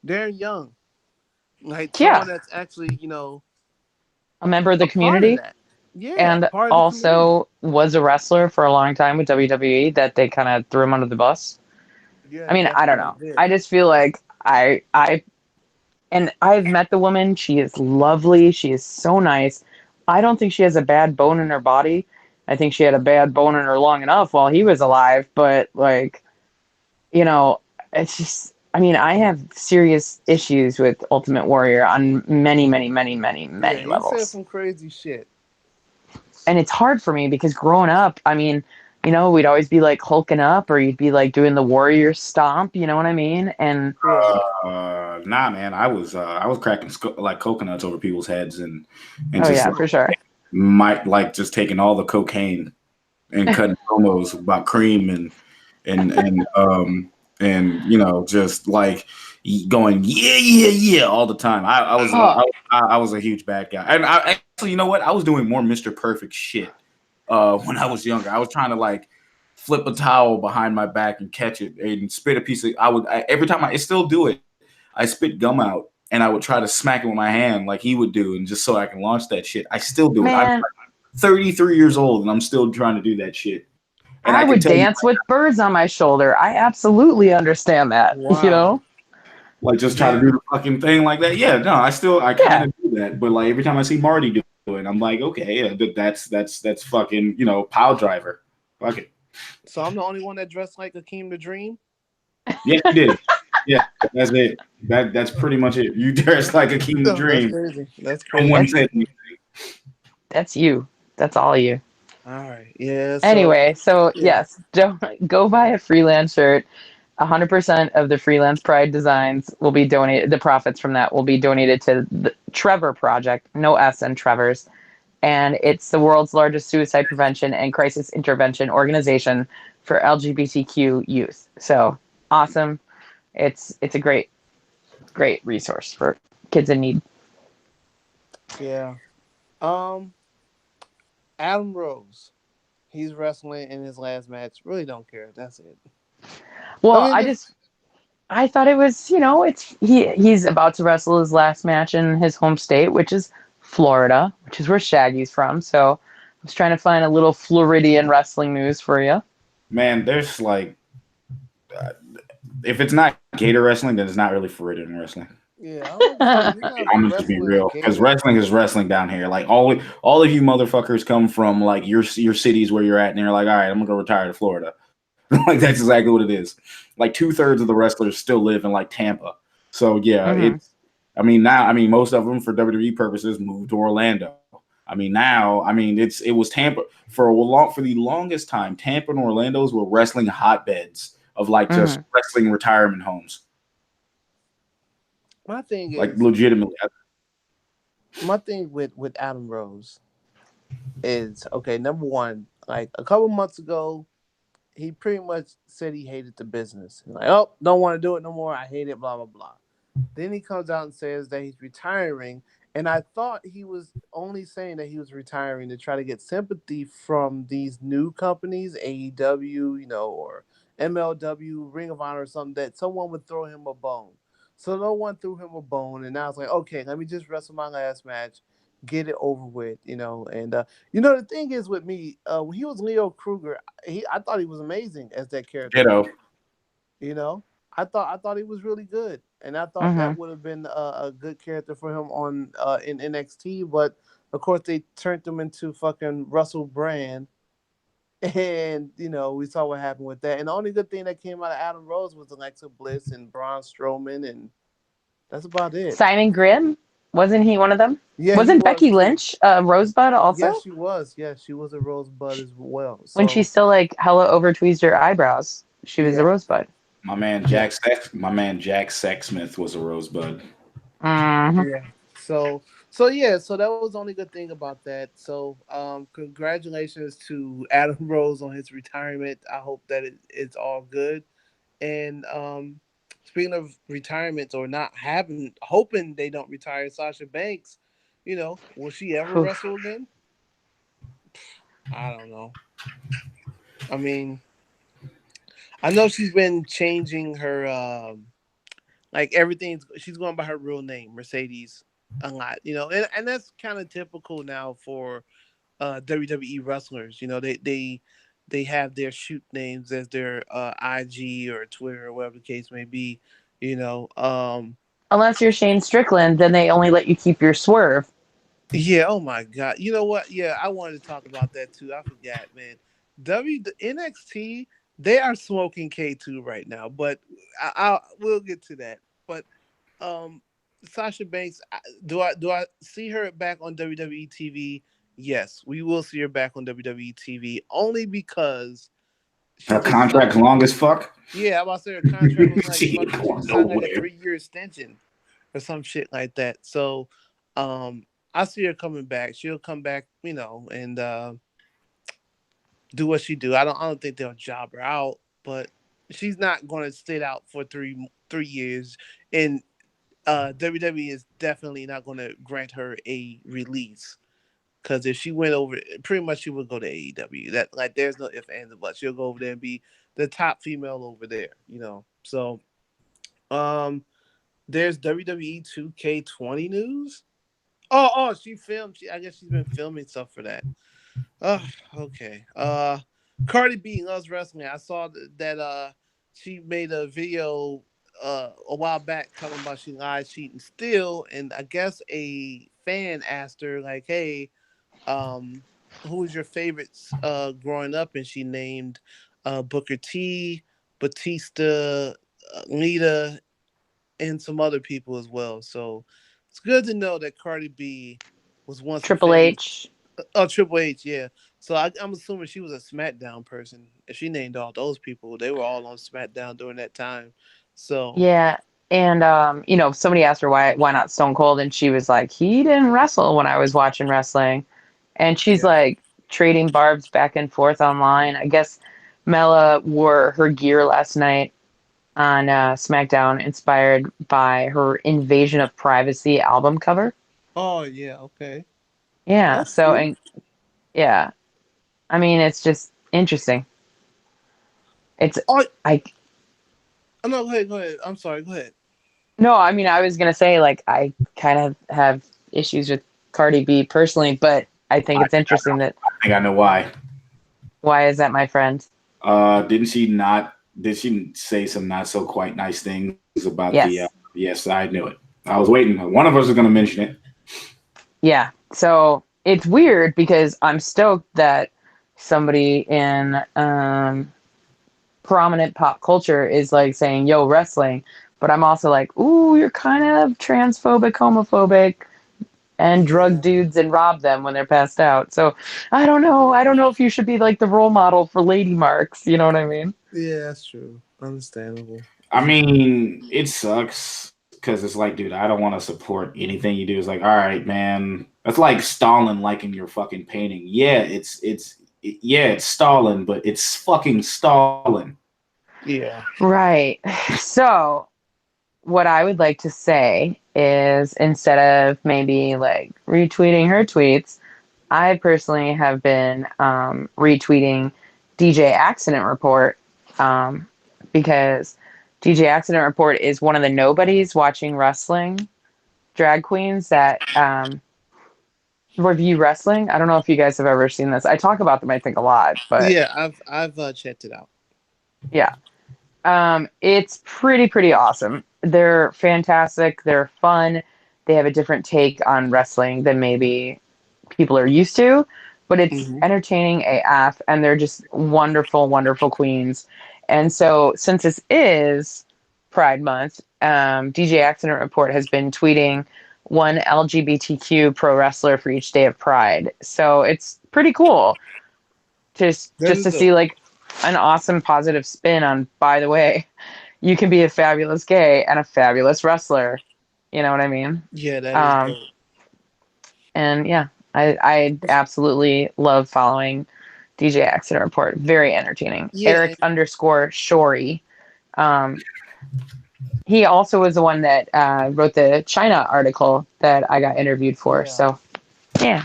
Darren Young. Like someone that's actually, a member of the community. Yeah. And also was a wrestler for a long time with WWE that they kind of threw him under the bus. Yeah, I mean, I don't know. I just feel like I've met the woman. She is lovely. She is so nice. I don't think she has a bad bone in her body. I think she had a bad bone in her long enough while he was alive. But like, it's just, I mean, I have serious issues with Ultimate Warrior on many, many, many, many, many levels. He said some crazy shit. And it's hard for me because growing up, I mean, we'd always be like hulking up, or you'd be like doing the warrior stomp. You know what I mean? And nah, man, I was cracking like coconuts over people's heads and just for sure. Just taking all the cocaine and cutting promos about cream and just like going yeah all the time. I was a huge bad guy, and I actually, you know what? I was doing more Mr. Perfect shit when I was younger. I was trying to like flip a towel behind my back and catch it and spit a piece of. Every time I still do it. I spit gum out and I would try to smack it with my hand like he would do, and just so I can launch that shit. I still do it. I'm 33 years old and I'm still trying to do that shit. And I would dance with birds on my shoulder. I absolutely understand that. Wow. Like just try to do the fucking thing like that. Yeah, no, I kind of do that. But like every time I see Marty do it, I'm like, okay, yeah, that's fucking, pile driver. Fuck it. So I'm the only one that dressed like Akeem the Dream? Yes, you did. Yeah, that's it. That's pretty much it. You dress like Akeem the Dream. That's crazy. That's you. That's all you. All right. Yeah. Anyway, yes, don't go buy a freelance shirt. 100% of the freelance Pride designs will be donated. The profits from that will be donated to the Trevor Project. No S in Trevor's, and it's the world's largest suicide prevention and crisis intervention organization for LGBTQ youth. So awesome. It's a great resource for kids in need. Yeah. Adam Rose, he's wrestling in his last match. Really don't care. That's it. Well, I thought it was, he's about to wrestle his last match in his home state, which is Florida, which is where Shaggy's from. So I was trying to find a little Floridian wrestling news for you. Man, there's if it's not Gator wrestling, then it's not really Floridian wrestling. Yeah, I'm about to say we got I'm just being wrestling real because gaming. wrestling is wrestling down here. Like all of you motherfuckers come from like your cities where you're at, and you're like, all right, I'm gonna go retire to Florida. Like that's exactly what it is. Like 2/3 of the wrestlers still live in like Tampa. So yeah, Mhm. it's. I mean now, I mean most of them for WWE purposes moved to Orlando. I mean now, I mean it was Tampa for the longest time. Tampa and Orlando's were wrestling hotbeds of like just Mhm. wrestling retirement homes, My thing like is, legitimately. my thing with Adam Rose is okay. Number one, like a couple months ago, he pretty much said he hated the business. Like, oh, don't want to do it no more. I hate it. Blah blah blah. Then he comes out and says that he's retiring. And I thought he was only saying that he was retiring to try to get sympathy from these new companies, AEW, or MLW, Ring of Honor, or something, that someone would throw him a bone. So no one threw him a bone, and now it's like, okay, let me just wrestle my last match, get it over with. And the thing is with me, when he was Leo Kruger, I thought he was amazing as that character. Ditto. You know, I thought he was really good, and I thought that Mhm. would have been a good character for him on in NXT. But of course, they turned him into fucking Russell Brand, and we saw what happened with that. And the only good thing that came out of Adam Rose was Alexa Bliss and Braun Strowman, and that's about it. Simon Grimm, wasn't he one of them? Yeah, he Wasn't was Becky too. Lynch Rosebud Yes, also? she was. Yes, she was a Rosebud as well. When she So still like hella over tweezed her eyebrows, she was a yeah, Rosebud. yeah. My man Jack Sexsmith was a rosebud. Mhm. Yeah. So that was the only good thing about that. So congratulations to Adam Rose on his retirement. I hope that it's all good. And speaking of retirements or not having hoping they don't retire, Sasha Banks, will she ever Whew. wrestle again? I don't know. I mean, I know she's been changing her like everything's she's going by her real name, Mercedes, a lot, and that's kind of typical now for WWE wrestlers. They have their shoot names as their IG or Twitter or whatever the case may be. You know, Unless you're Shane Strickland, then they only let you keep your swerve. yeah. Oh my God. You know what? Yeah, I wanted to talk about that too. I forgot, man. The NXT, they are smoking K2 right now, but we'll get to that. But um, Sasha Banks, do I see her back on WWE TV? Yes, we will see her back on WWE TV only because she Her just signed. contract's long as fuck. Yeah, I'm about to say her contract was like She ain't fucking. She going just signed like a nowhere. 3-year extension or some shit like that. So, I see her coming back. She'll come back, and do what she do. I don't think they'll job her out, but she's not going to sit out for 3 years. And WWE is definitely not going to grant her a release because if she went over, pretty much she would go to AEW. That like there's no if ands or buts. She'll go over there and be the top female over there. So um, there's WWE 2K20 news. Oh, she filmed. I guess she's been filming stuff for that. Oh, okay. Cardi B loves wrestling. I saw that she made a video a while back talking about she lied, cheating, still, and I guess a fan asked her like, "Hey, um, who was your favorites growing up?" And she named Booker T, Batista, Lita, and some other people as well. So it's good to know that Cardi B was once a Triple fan. H. Oh, Triple H, yeah. So I'm assuming she was a SmackDown person. If she named all those people, they were all on SmackDown during that time. So Yeah. And somebody asked her why not Stone Cold, and she was like, he didn't wrestle when I was watching wrestling. And she's yeah. like trading barbs back and forth online. I guess Mela wore her gear last night on SmackDown, inspired by her Invasion of Privacy album cover. Oh yeah, okay. Yeah. That's So, cool. and yeah, I mean, it's just interesting. It's Oh, I no, go ahead. I'm sorry. Go ahead. no, I mean, I was gonna say like I kind of have issues with Cardi B personally, but I think I it's interesting that think I know why. why is that my friend? Didn't she not? Did she say some not so quite nice things about the? Yes. Yes, I knew it. I was waiting. One of us is going to mention it. Yeah. So it's weird because I'm stoked that somebody in prominent pop culture is like saying, yo, wrestling. But I'm also like, ooh, you're kind of transphobic, homophobic, and drug dudes and rob them when they're passed out. So I don't know. I don't know if you should be like the role model for lady marks. You know what I mean? Yeah, that's true. Understandable. I mean, it sucks because it's like, dude, I don't want to support anything you do. It's like, all right, man. That's like Stalin liking your fucking painting. Yeah, it's Stalin, but it's fucking Stalin. Yeah. Right. So what I would like to say is instead of maybe like retweeting her tweets, I personally have been retweeting DJ Accident Report because DJ Accident Report is one of the nobodies watching wrestling drag queens that review wrestling. I don't know if you guys have ever seen this. I talk about them, I think, a lot, but Yeah, I've checked it out. yeah. It's pretty awesome. They're fantastic. They're fun. They have a different take on wrestling than maybe people are used to, but it's Mm-hmm. entertaining AF, and they're just wonderful queens. And so, since this is Pride Month, DJ Accident Report has been tweeting one LGBTQ pro wrestler for each day of Pride. So it's pretty cool That just is to dope. see like an awesome positive spin on. By the way, you can be a fabulous gay and a fabulous wrestler. You know what I mean? Yeah, that is Um, dope. and yeah, I absolutely love following DJ Accident Report. Very entertaining. Yeah, Eric underscore Shorey. Um, he also was the one that wrote the China article that I got interviewed for. yeah. So yeah,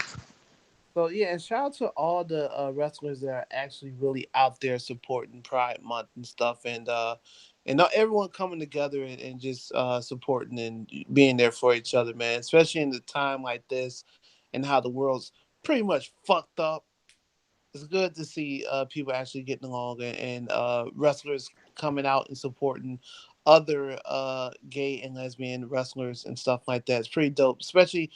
So yeah, and shout out to all the wrestlers that are actually really out there supporting Pride Month and stuff, and not everyone coming together and just supporting and being there for each other, man. Especially in the time like this, and how the world's pretty much fucked up. It's good to see people actually getting along and wrestlers coming out and supporting other gay and lesbian wrestlers and stuff like that. It's pretty dope, especially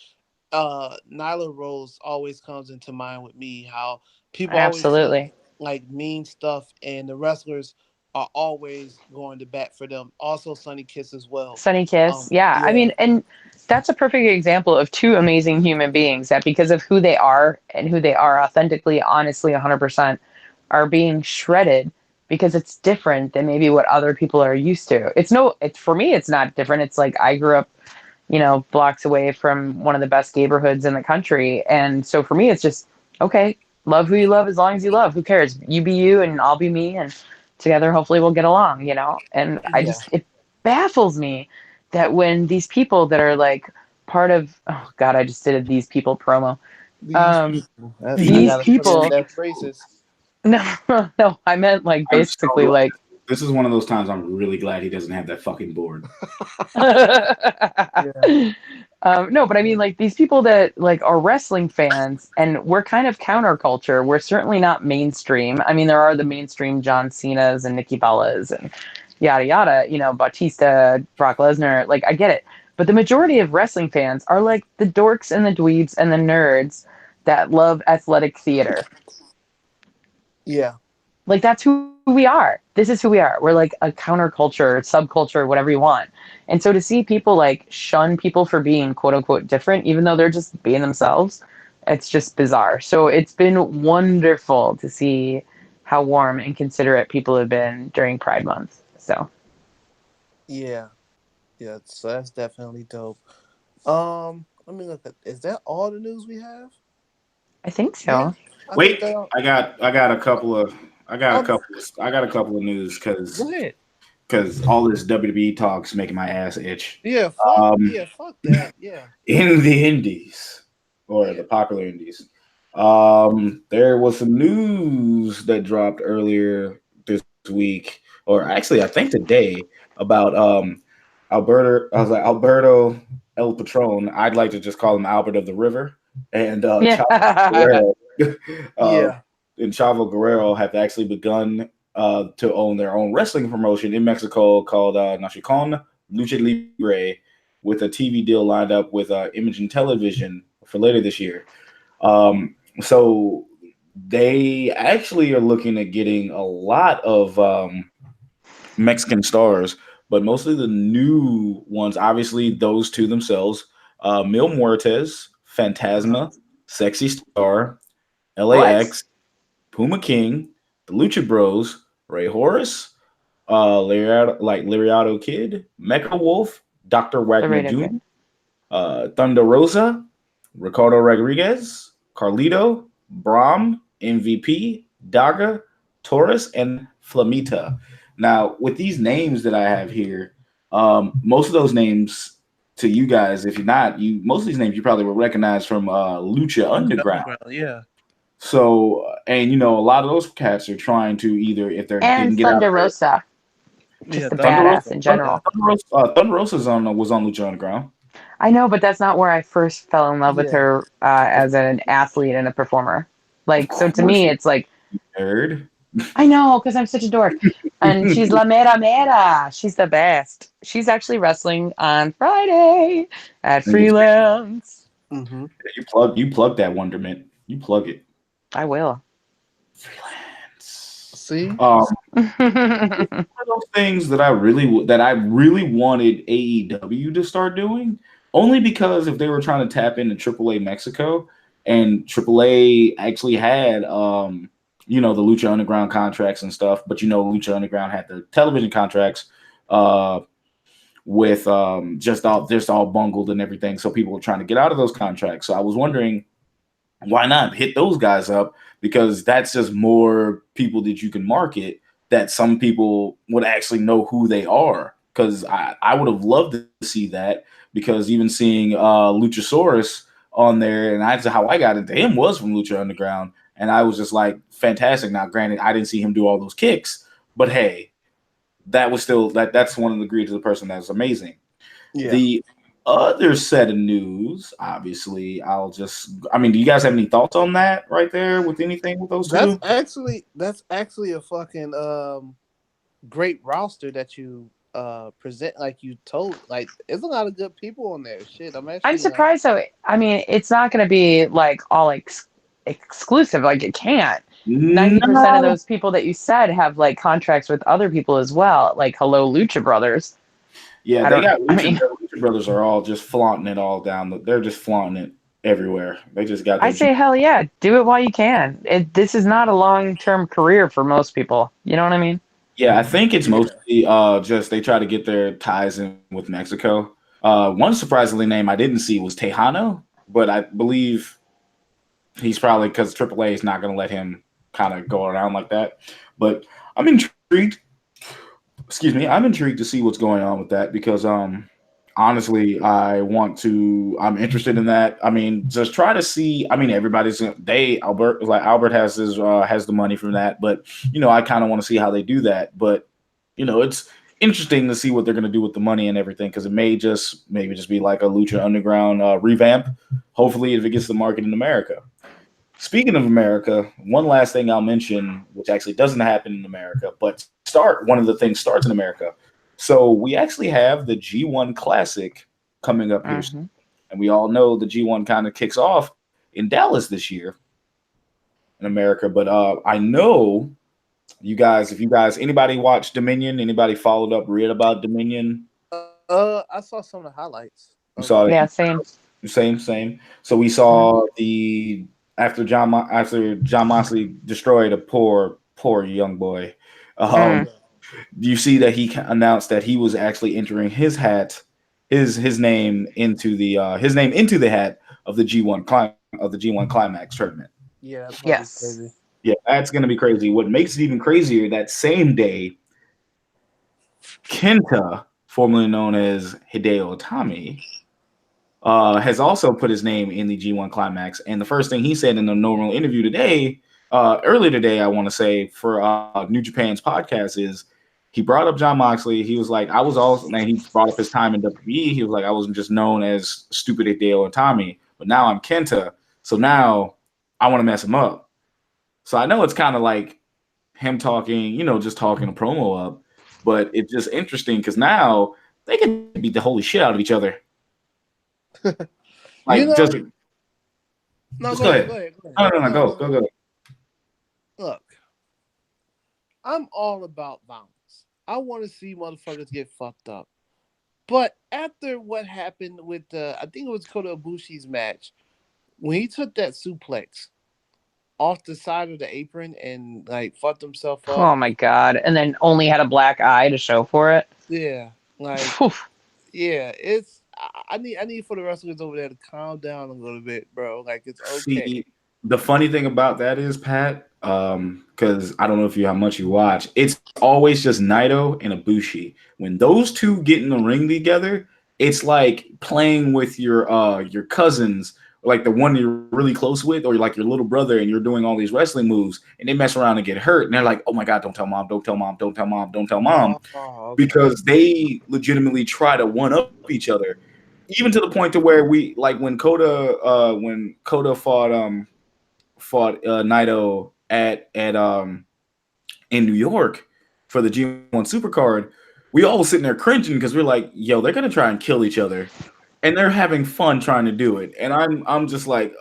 Nyla Rose always comes into mind with me. How people always say absolutely. like mean stuff, and the wrestlers are always going to bat for them. Also, Sunny Kiss as well. Sunny Kiss. Yeah. I Yeah, mean, and that's a perfect example of two amazing human beings that, because of who they are and who they are authentically, honestly, 100%, are being shredded because it's different than maybe what other people are used to. It's for me, it's not different. It's like I grew up, blocks away from one of the best neighborhoods in the country. And so for me, it's just, okay, love who you love as long as you love. Who cares? You be you and I'll be me. And together, hopefully, we'll get along. And yeah. it baffles me that when these people that are like part of, oh God, I just did a These People promo. These Um, people, I these gotta put in people, that phrases. no, no, I meant like I'm so basically glad. like, This is one of those times I'm really glad he doesn't have that fucking board. Yeah, no, but I mean, like these people that like are wrestling fans, and we're kind of counterculture. We're certainly not mainstream. I mean, there are the mainstream John Cena's and Nikki Bella's and yada yada. Bautista, Brock Lesnar. Like, I get it, but the majority of wrestling fans are like the dorks and the dweebs and the nerds that love athletic theater. yeah, Like, that's who we are. This is who we are. We're like a counterculture, subculture, whatever you want. And so to see people like shun people for being quote unquote different, even though they're just being themselves, it's just bizarre. So it's been wonderful to see how warm and considerate people have been during Pride Month. So yeah, yeah. So that's definitely dope. Let me look at. Is that all the news we have? I think Yeah, so. I think Wait, that. I got a couple of Oh, news go ahead. because all this WWE talk's making my ass itch. Yeah, fuck that. Yeah, In the indies or yeah. the popular indies, there was some news that dropped earlier this week, or actually I think today, about Alberto El Patron. I'd like to just call him Albert of the River, and Chavo Yeah. Guerrero. uh, Yeah. and Chavo Guerrero have actually begun to own their own wrestling promotion in Mexico called Nachicon Lucha Libre. with a TV deal lined up with Imaging Television for later this year. So they actually are looking at getting a lot of Mexican stars, but mostly the new ones. Obviously, those two themselves: Mil Muertes, Phantasma, Sexy Star, LAX, Puma King, the Lucha Bros, Ray Horace, Lariato Kid, Mecha Wolf, Dr. Wagner Jr., Thunder Rosa, Ricardo Rodriguez, Carlito, Brahm, MVP, Daga, Taurus, and Flamita. Now, with these names that I have here, most of those names to you guys, if you're not, most of these names you probably will recognize from Lucha Underground. Yeah. So, and a lot of those cats are trying to either, if they didn't get Thunder out Rosa. Just the badass in general. Thunder Rosa was on Lucha Underground. I know, but that's not where I first fell in love with her as an athlete and a performer. Like, so to me, it's like nerd. I know, because I'm such a dork. And she's La Mera Mera. She's the best. She's actually wrestling on Friday at Freelance. Mm-hmm. You plug that Wonderment. You plug it. I will. Freelance. See, one of those things that I really wanted AEW to start doing, only because if they were trying to tap into AAA Mexico, and AAA actually had the Lucha Underground contracts and stuff, but Lucha Underground had the television contracts with just all bungled and everything, so people were trying to get out of those contracts. So I was wondering, why not hit those guys up, because that's just more people that you can market, that some people would actually know who they are. Because I would have loved to see that, because even seeing Luchasaurus on there, and that's how I got into him, was from Lucha Underground, and I was just like, fantastic. Now, granted, I didn't see him do all those kicks, but hey, that was still that's one of the degrees of the person that's amazing. Yeah. The other set of news, obviously, do you guys have any thoughts on that right there with anything with those two? That's actually a fucking great roster that you present. Like you told, like there's a lot of good people on there. Shit, I'm surprised though. I mean, it's not going to be like all exclusive. Like it can't. 90% of those people that you said have like contracts with other people as well. Like Hello Lucha Brothers. Yeah, Lucha Brothers are all just flaunting it all down. They're just flaunting it everywhere. They just got. I say hell yeah, do it while you can. This is not a long-term career for most people. You know what I mean? Yeah, I think it's mostly just they try to get their ties in with Mexico. One surprisingly name I didn't see was Tejano, but I believe he's probably, because AAA is not going to let him kind of go around like that. But I'm intrigued. Excuse me, I'm intrigued to see what's going on with that, because honestly, I'm interested in that. I mean, just try to see. I mean, Albert has the money from that, but I kind of want to see how they do that. But it's interesting to see what they're going to do with the money and everything, because it maybe just be like a Lucha Underground revamp. Hopefully, if it gets the market in America. Speaking of America, one last thing I'll mention, which actually doesn't happen in America, but one of the things starts in America. So we actually have the G1 Classic coming up here soon. And we all know the G1 kind of kicks off in Dallas this year in America. But I know anybody watched Dominion? Anybody followed up, read about Dominion? I saw some of the highlights. You saw it? Yeah, same. Same. So we saw after John Moxley destroyed a poor young boy. You see that he announced that he was actually entering his name into the hat of the G1 Climax tournament. Yeah. Yes. Crazy. Yeah, that's gonna be crazy. What makes it even crazier, that same day, Kenta, formerly known as Hideo Itami, has also put his name in the G1 Climax. And the first thing he said in the normal interview earlier today, I want to say, for New Japan's podcast, is he brought up John Moxley. He was like, he brought up his time in WWE. He was like, I wasn't just known as stupid Hideo Itami, but now I'm Kenta. So now I want to mess him up. So I know it's kind of like him talking, just talking a promo up, but it's just interesting because now they can beat the holy shit out of each other. Like You know, just no, just go go ahead, ahead. go ahead, go No, ahead. no, no, No, go, no. go, go. Look, I'm all about violence. I want to see motherfuckers get fucked up. But after what happened with I think it was Kota Ibushi's match, when he took that suplex off the side of the apron and like fucked himself up, Oh my god! And then only had a black eye to show for it. yeah, like Phew. yeah, it's I need for the wrestlers over there to calm down a little bit, bro. Like it's okay. See, the funny thing about that is, Pat, because I don't know if you how much you watch, it's always just Naito and Ibushi. When those two get in the ring together, it's like playing with your cousins, like the one you're really close with, or like your little brother, and you're doing all these wrestling moves, and they mess around and get hurt, and they're like, "Oh my god, don't tell mom, don't tell mom, don't tell mom, don't tell mom," Oh, okay. because they legitimately try to one up each other, even to the point to where we like when Kota fought Naito at in New York for the G1 Supercard, we all was sitting there cringing because we're like, yo, they're gonna try and kill each other, and they're having fun trying to do it, and I'm just like,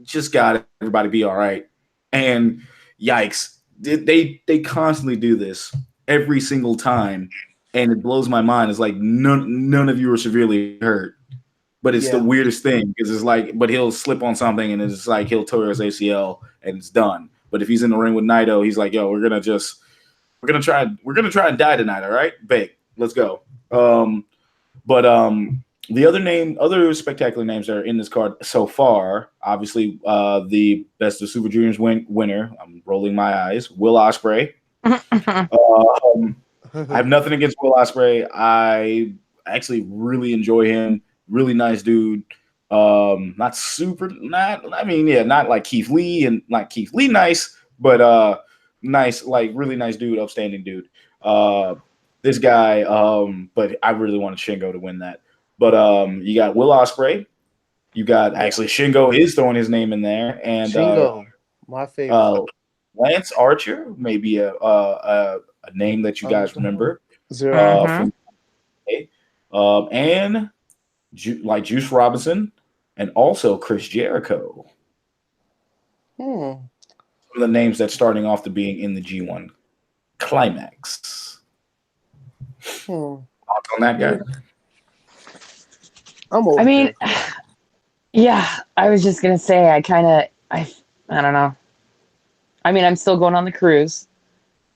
just got everybody be all right, and yikes, they constantly do this every single time, and it blows my mind. It's like none of you are severely hurt. But it's the Yeah. weirdest thing because it's like, but he'll slip on something and it's like he'll tear his ACL and it's done. But if he's in the ring with Naito, he's like, yo, we're gonna try and die tonight, all right? Bake, let's go. But the other spectacular names that are in this card so far, obviously, the Best of Super Juniors winner. I'm rolling my eyes. Will Ospreay. I have nothing against Will Ospreay. I actually really enjoy him. Really nice dude. Not super. Not. I mean, yeah, not like Keith Lee and not Keith Lee nice, but nice, like really nice dude, upstanding dude. This guy. But I really wanted Shingo to win that. But you got Will Ospreay. You got Yeah. actually Shingo is throwing his name in there, and Shingo, my favorite. Lance Archer, maybe a name that you guys remember Zero. from and like Juice Robinson and also Chris Jericho. Hmm. Some of the names that's starting off to being in the G1 climax. Hmm. Thoughts on that guy? I'm over I mean, Jericho. yeah, I was just gonna say, I don't know. I mean, I'm still going on the cruise,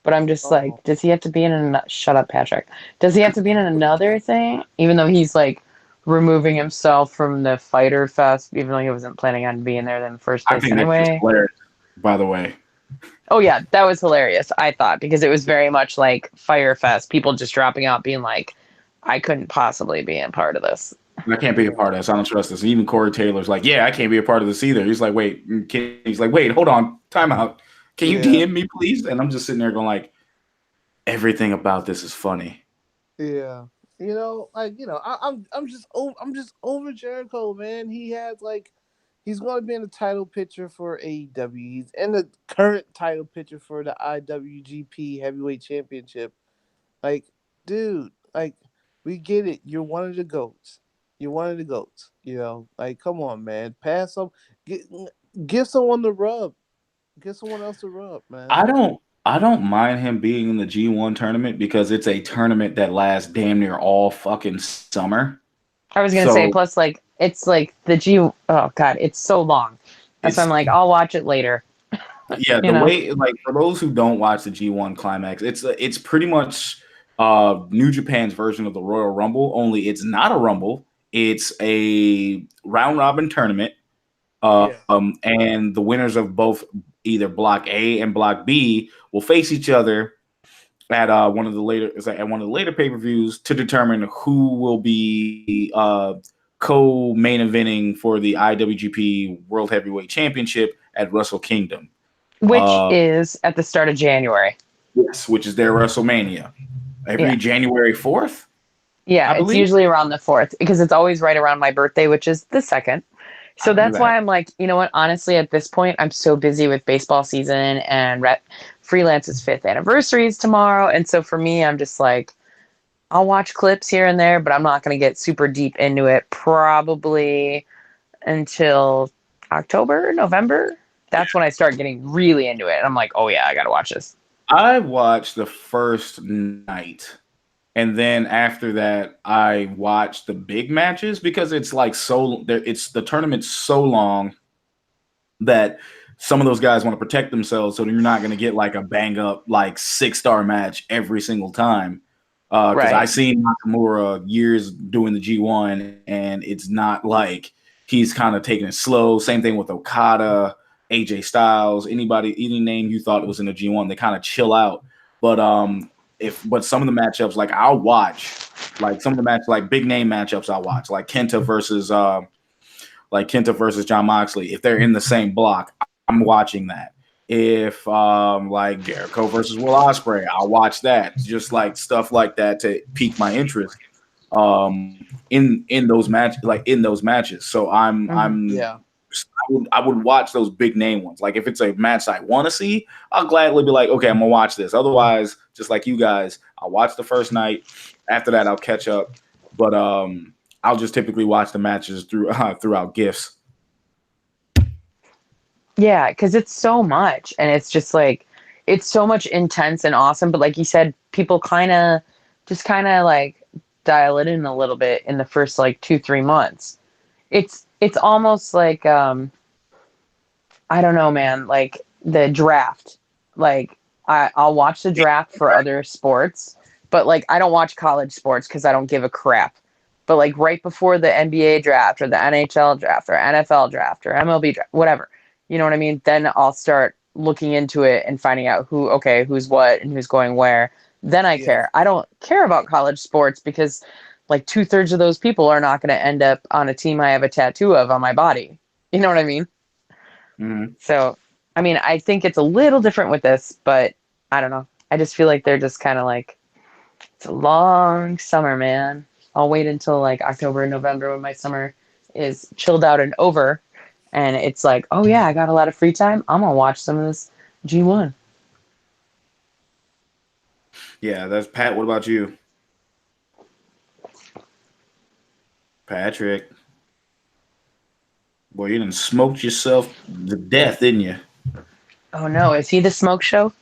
but I'm just like, Oh. does he have to be in shut up, Patrick? Does he have to be in another thing? Even though he's like removing himself from the Fighter Fest, even though he wasn't planning on being there in the first I place think that's just anyway. hilarious, by the way. Oh yeah, that was hilarious. I thought because it was very much like Fire Fest, people just dropping out, being like, I couldn't possibly be a part of this. I can't be a part of this. I don't trust this. And even Corey Taylor's like, yeah, I can't be a part of this either. He's like, wait, hold on, time out. Can you Yeah. DM me, please? And I'm just sitting there going like, everything about this is funny. Yeah. I'm just over Jericho, man. He's going to be in the title picture for AEW. He's in the current title picture for the IWGP Heavyweight Championship. Like, dude, like, we get it. You're one of the goats. You're one of the goats. Like, come on, man. Pass some. Give someone the rub. Give someone else the rub, man. I don't mind him being in the G1 tournament because it's a tournament that lasts damn near all fucking summer. I was gonna say, So plus like it's like the G. Oh god, it's so long. That's why I'm it's like, I'll watch it later. yeah, You the know, way like for those who don't watch the G1 climax, it's pretty much New Japan's version of the Royal Rumble, only it's not a rumble. It's a round robin tournament. Yeah. And the winners of both either Block A and Block B will face each other at one of the later pay-per-views to determine who will be co-main eventing for the IWGP World Heavyweight Championship at Wrestle Kingdom. which is at the start of January. Yes, which is their WrestleMania every January 4th. Yeah, I it's believe. usually around the 4th because it's always right around my birthday, which is the 2nd. So that's why I'm like, you know what? Honestly, at this point, I'm so busy with baseball season and Freelance's 5th anniversary is tomorrow. And so for me, I'm just like, I'll watch clips here and there, but I'm not going to get super deep into it probably until October, November. That's when I start getting really into it. And I'm like, oh yeah, I got to watch this. I watched the first night, and then after that, I watched the big matches because it's like it's the tournament's so long that some of those guys want to protect themselves, so you're not going to get like a bang up like 6-star match every single time. Because I Right. seen Nakamura years doing the G1, and it's not like he's kind of taking it slow. Same thing with Okada, AJ Styles, any name you thought was in the G1, they kind of chill out. But some of the matchups, like I'll watch, like some of the matches, like big name matchups, I'll watch, like Kenta versus John Moxley. If they're in the same block, I'm watching that. If like Jericho versus Will Ospreay, I'll watch that. Just like stuff like that to pique my interest in those matches. So Yeah. I would watch those big name ones. Like if it's a match I want to see, I'll gladly be like, okay, I'm gonna watch this. Otherwise, just like you guys, I'll watch the first night. After that, I'll catch up. But I'll just typically watch the matches throughout GIFs. Yeah, because it's so much, and it's just like it's so much intense and awesome. But like you said, people kind of like dial it in a little bit in the first like 2-3 months. It's almost like I don't know, man. Like the draft. Like I'll watch the draft for other sports, but like I don't watch college sports because I don't give a crap. But like right before the NBA draft or the NHL draft or NFL draft or MLB draft, whatever, you know what I mean? Then I'll start looking into it and finding out who's what and who's going where. Then I Yeah. care. I don't care about college sports because like 2/3 of those people are not going to end up on a team I have a tattoo of on my body. You know what I mean? Mm-hmm. So, I mean, I think it's a little different with this, but I don't know. I just feel like they're just kind of like, it's a long summer, man. I'll wait until like October, November when my summer is chilled out and over. And it's like, oh yeah, I got a lot of free time. I'm going to watch some of this G1. Yeah, that's Pat. What about you, Patrick? Boy, you done smoked yourself to death, didn't you? Oh no, is he the smoke show?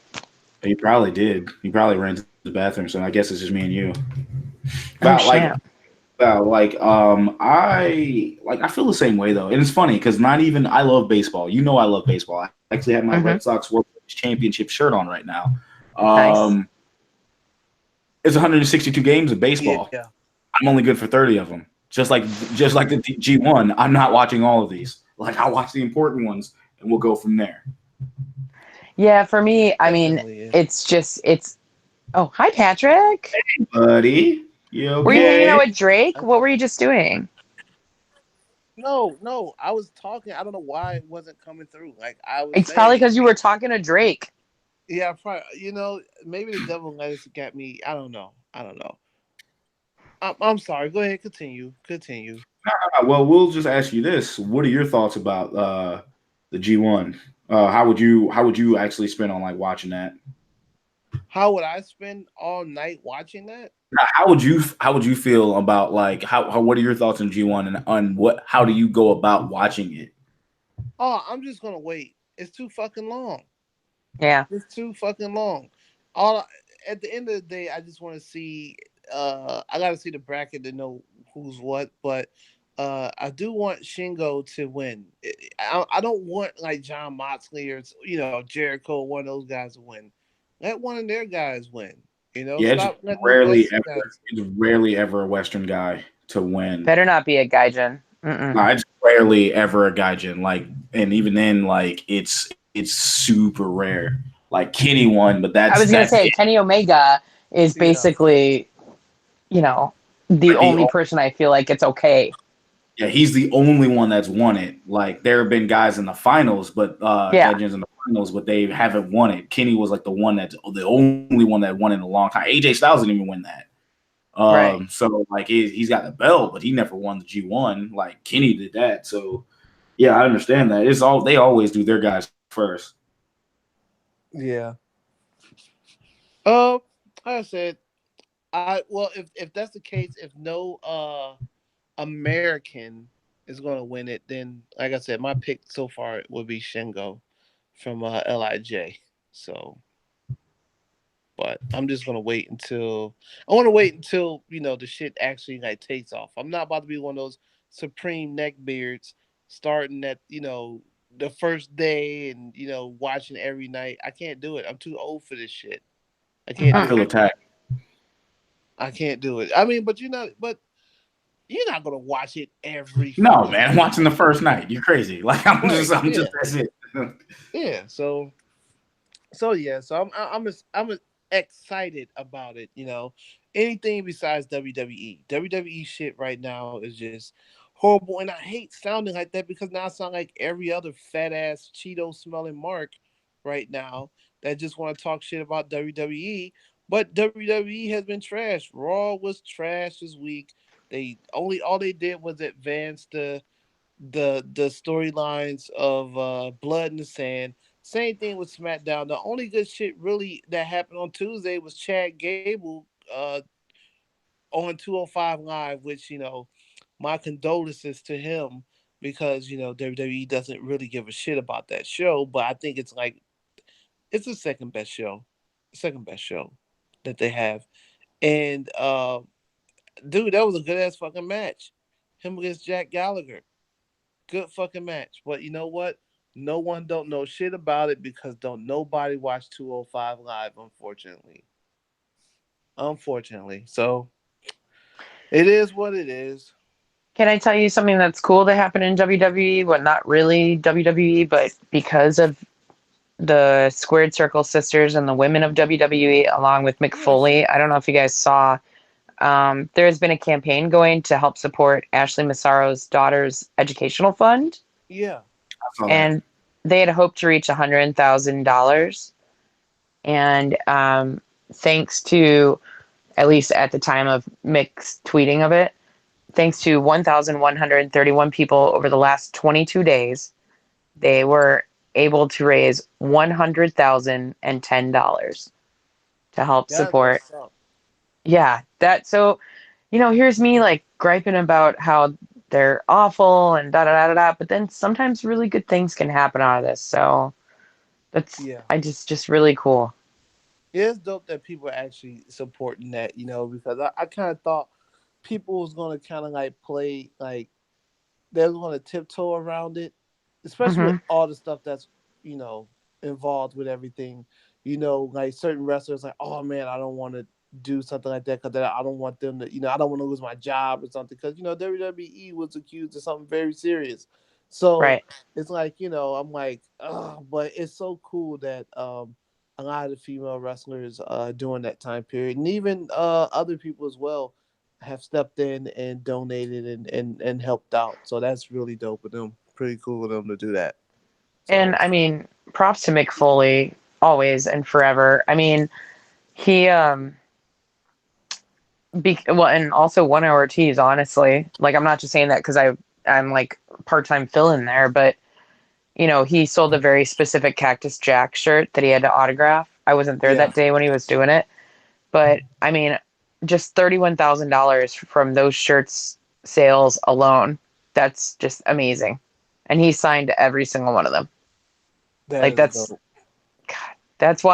He probably did. He probably ran to the bathroom, so I guess it's just me and you. Oh, About like champ. I feel the same way though, and it's funny because not even I love baseball. You know I love baseball. I actually have my Mm-hmm. Red Sox World Series championship shirt on right now. Nice. It's 162 games of baseball. Yeah. I'm only good for 30 of them. Just like the G1, I'm not watching all of these. Like I'll watch the important ones, and we'll go from there. Yeah, for me, I mean, Definitely is. it's. Oh, hi, Patrick. Buddy, you Were you hanging out okay? with Drake? What were you just doing? No, I was talking. I don't know why it wasn't coming through. Like I was It's probably saying, because you were talking to Drake. yeah, probably, maybe the devil let us get me. I don't know. I'm sorry. Go ahead. Continue. Well, we'll just ask you this: what are your thoughts about the G1? How would you actually spend on like watching that? How would I spend all night watching that? Now, how would you feel about like how what are your thoughts on G1 and on how do you go about watching it? Oh, I'm just gonna wait. It's too fucking long. Yeah. It's too fucking long. All At the end of the day, I just want to see. I got to see the bracket to know who's what, but I do want Shingo to win. I don't want like John Moxley or Jericho, one of those guys to win. Let one of their guys win. Yeah, Stop letting the Western guys. it's rarely ever a Western guy to win. Better not be a gaijin. Mm-mm. No, it's rarely ever a gaijin. Like, and even then, like it's super rare. Like Kenny won, but I was gonna that's say it. Kenny Omega is Yeah, basically, the Like only person I feel like it's okay. yeah, he's the only one that's won it. Like there have been guys in the finals, but Yeah. Gaijins in the finals, but they haven't won it. Kenny was like the only one that won in a long time. AJ Styles didn't even win that. Right. So like he's got the belt, but he never won the G1. Like Kenny did that. So yeah, I understand that. They always do their guys first. yeah. Like I said, Well, if that's the case, if no American is going to win it, then like I said, my pick so far would be Shingo from Lij. So, but I'm just gonna wait until I want to wait until the shit actually like takes off. I'm not about to be one of those supreme neckbeards starting at the first day and watching every night. I can't do it. I'm too old for this shit. I can't I do feel it. attacked. I can't do it. I mean, but you're not gonna watch it every No, fucking man, I'm watching the first night. You're crazy. Like right. I'm Yeah, just that's it. yeah. So yeah. So I'm excited about it. Anything besides WWE. WWE shit right now is just horrible, and I hate sounding like that because now I sound like every other fat ass Cheeto smelling Mark right now that just want to talk shit about WWE. But WWE has been trash. Raw was trash this week. All they did was advance the storylines of Blood in the Sand. Same thing with SmackDown. The only good shit really that happened on Tuesday was Chad Gable on 205 Live, which my condolences to him because WWE doesn't really give a shit about that show, but I think it's the second best show that they have. And dude, that was a good ass fucking match. Him against Jack Gallagher. Good fucking match. But you know what? No one don't know shit about it because don't nobody watch 205 Live, unfortunately. Unfortunately. So it is what it is. Can I tell you something that's cool that happened in WWE? Well, not really WWE, but because of the Squared Circle sisters and the women of WWE, along with Mick Yes. Foley. I don't know if you guys saw. There has been a campaign going to help support Ashley Massaro's daughter's educational fund, Yeah. I saw that. and they had hoped to reach $100,000. And thanks to, at least at the time of Mick's tweeting of it, thanks to 1,131 people over the last 22 days, they were able to raise $100,010 to help That's support. what's up. Yeah, that so, here's me like griping about how they're awful and da da da da da, but then sometimes really good things can happen out of this. So that's Yeah. I just really cool. Yeah, it's dope that people are actually supporting that, because I kind of thought people was going to kind of like play, like, they were going to tiptoe around it, especially with Hmm. all the stuff that's, you know, involved with everything. Like certain wrestlers, like, oh man, I don't want to do something like that because I don't want them to, I don't want to lose my job or something because, WWE was accused of something very serious. So Right. it's like, I'm like, oh, but it's so cool that a lot of the female wrestlers during that time period, and even other people as well, have stepped in and donated and helped out. So that's really dope of them. Pretty cool of them to do that. And So I mean, props to Mick Foley always and forever. I mean, he well, and also 1 Hour Ortiz, honestly. Like, I'm not just saying that because I'm like part-time fill in there, but he sold a very specific Cactus Jack shirt that he had to autograph. I wasn't there yeah, that day when he was doing it, but I mean, just $31,000 from those shirts sales alone. That's just amazing. And he signed every single one of them. that Like is that's dope. God, that's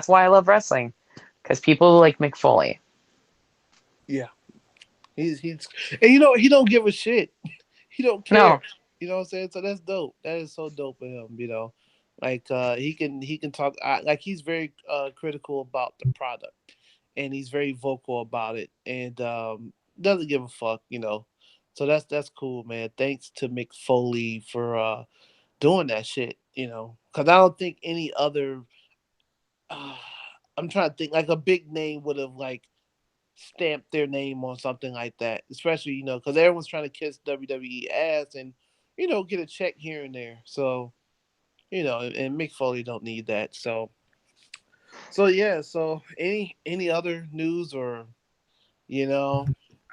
why I love wrestling, because people like Mick Foley. Yeah, he's and he don't give a shit. He don't care. No, You know what I'm saying? So that's dope. That is so dope of him. Like he can talk. Like he's very critical about the product, and he's very vocal about it, and doesn't give a fuck. So that's cool, man. Thanks to Mick Foley for doing that shit. Because I don't think any other. Uh, I'm trying to think like a big name would have like stamp their name on something like that, especially because everyone's trying to kiss WWE ass and get a check here and there. So and Mick Foley don't need that. So yeah. So any other news or you know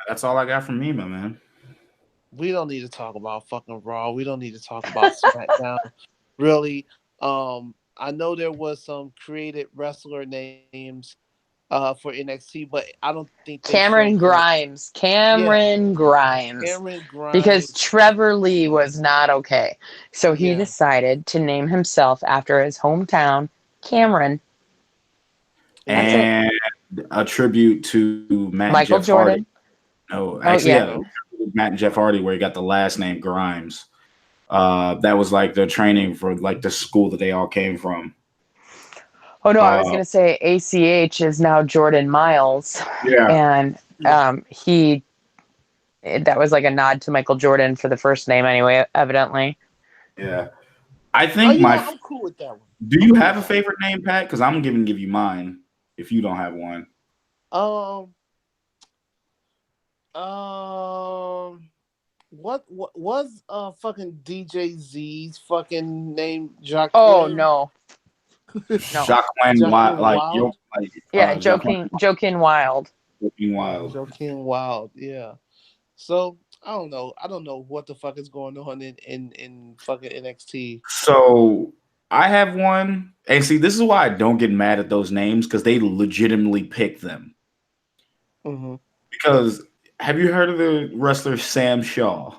That's all I got from me, my man. we don't need to talk about fucking Raw. We don't need to talk about SmackDown. Really, I know there was some created wrestler names for NXT, but I don't think they Cameron showed him. Grimes. Yeah, Cameron Grimes. Cameron Because Grimes. Trevor Lee was not okay. So he Yeah, decided to name himself after his hometown, Cameron. That's yeah. it. And a tribute to Matt and Michael Jeff Hardy. Jordan. No, Oh, actually, yeah. yeah, Matt and Jeff Hardy, where he got the last name Grimes. That was like the training for like the school that they all came from. Oh, no, I was Uh, going to say ACH is now Jordan Miles. yeah, And Yeah. that was like a nod to Michael Jordan for the first name anyway, evidently. yeah. I Oh, think you know what? I'm cool with that one. Do I'm you cool have a with that favorite name, Pat? Because I'm gonna give you mine. If you don't have one, one. What was fucking DJ Z's fucking name? Oh, Jacqueline. no. No. Jacqueline Wild, Jacqueline like Wild. Yeah, Jacqueline Joking Wild. Wild. Joaquin Wild. Yeah. So I don't know. I don't know what the fuck is going on in fucking NXT. So I have one, and see, this is why I don't get mad at those names because they legitimately pick them. Mm-hmm. Because have you heard of the wrestler Sam Shaw?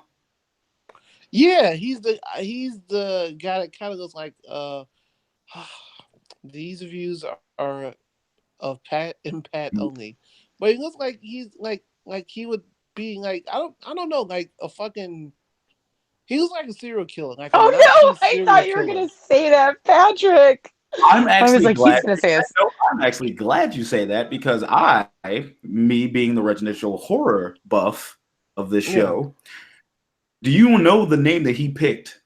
Yeah, he's the guy that kind of goes like, these reviews are of Pat and Pat only, but he looks like he's like he would be like I don't know, like a fucking, he looks like a serial killer, like a Oh, Nazi no. I serial thought you were killer. going to say that, Patrick. I'm I was actually like, he's glad. going to say this. No, I'm actually glad you say that because me being the residential horror buff of this Yeah. show, do you know the name that he picked?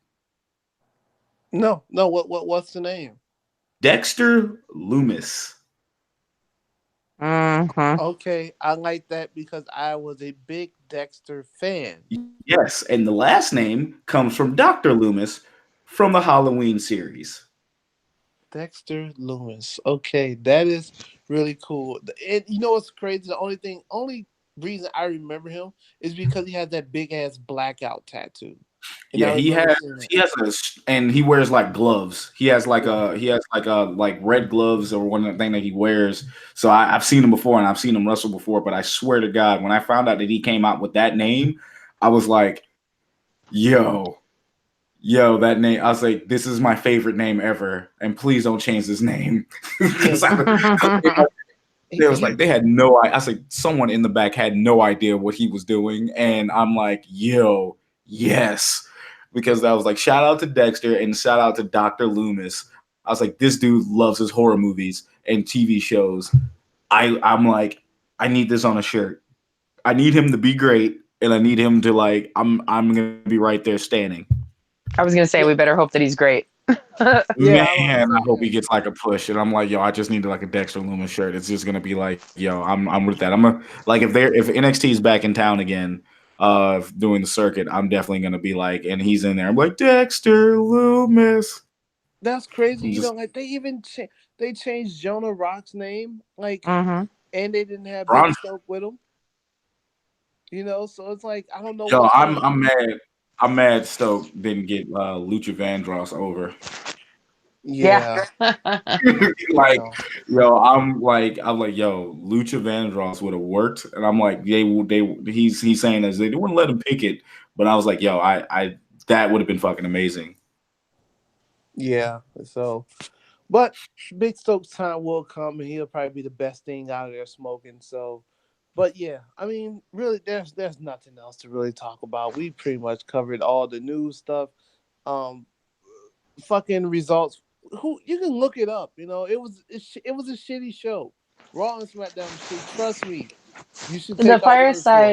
No, what's the name? Dexter Loomis. Mm-hmm. Okay, I like that because I was a big Dexter fan. Yes, and the last name comes from Dr. Loomis from the Halloween series. Dexter Loomis. Okay, that is really cool. And you know what's crazy? Only reason I remember him is because he has that big ass blackout tattoo. And Yeah, I remember seeing that. and he wears like gloves. He has like Yeah. like red gloves or one thing that he wears. So I've seen him before and I've seen him wrestle before, but I swear to God, when I found out that he came out with that name, I was like, yo, that name. I was like, this is my favorite name ever, and please don't change this name. They was like, they had no idea. I was like, someone in the back had no idea what he was doing. And I'm like, yo, yes. Because I was like, shout out to Dexter and shout out to Dr. Loomis. I was like, this dude loves his horror movies and TV shows. I'm like, I need this on a shirt. I need him to be great. And I need him to like, I'm gonna be right there standing. I was going to say, we better hope that he's great. Yeah, Man, I hope he gets like a push. And I'm like, yo, I just need like a Dexter Loomis shirt. It's just gonna be like, yo, I'm with that. I'm a like if NXT is back in town again, doing the circuit, I'm definitely gonna be like, and he's in there. I'm like Dexter Loomis. that's crazy. You Just, know, like they changed Jonah Rock's name, like, Mm-hmm. and they didn't have Big Bron- Stoke with him. You know, so it's like I don't know yo, what's going I'm on. mad. I'm mad Stoke didn't get Lucha Vandross over. Yeah. Yeah, Like, no. I'm like, yo, Lucha Vandross would have worked, and I'm like, he's saying that they wouldn't let him pick it, but I was like, yo, I that would have been fucking amazing. Yeah. So, but Big Stoke's time will come, and he'll probably be the best thing out of there smoking. So, but yeah, I mean, really, there's nothing else to really talk about. We pretty much covered all the news stuff. Um, fucking results. Who you can look it up. You know, it was a shitty show. Raw and SmackDown was shitty. Trust me, you should The take our word for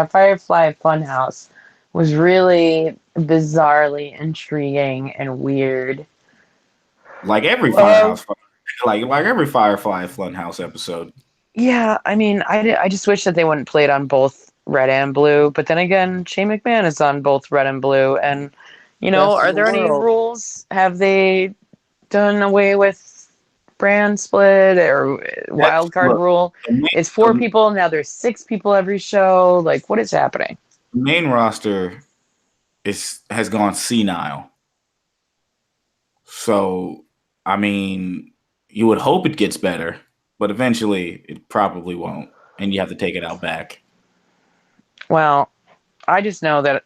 it. Firefly Funhouse was really bizarrely intriguing and weird. Like every Uh, Firehouse, like every Firefly Funhouse episode. yeah, I mean, I just wish that they wouldn't play it on both red and blue. But then again, Shane McMahon is on both red and blue. And, Best in are the there any world. rules? Have they done away with brand split or wild card Look, rule? the main, It's four people, now there's six people every show. Like, what is happening? the main roster has gone senile. So, I mean, you would hope it gets better, but eventually it probably won't, and you have to take it out back. Well, I just know that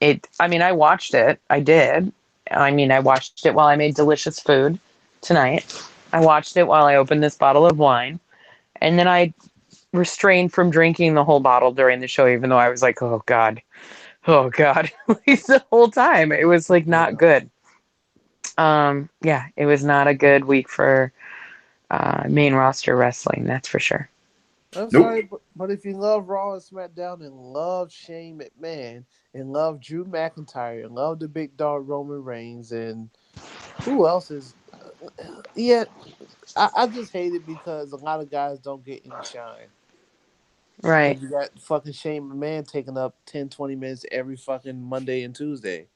I watched it. I did. I watched it while I made delicious food tonight. I watched it while I opened this bottle of wine. And then I refrained from drinking the whole bottle during the show, even though I was like, oh God, the whole time. It was like not good. Yeah, it was not a good week for main roster wrestling, that's for sure. I'm Nope. sorry, but if you love Raw and SmackDown and love Shane McMahon and love Drew McIntyre and love the big dog Roman Reigns and who else is, yeah, I just hate it because a lot of guys don't get any shine. Right. Because you got fucking Shane McMahon taking up 10, 20 minutes every fucking Monday and Tuesday.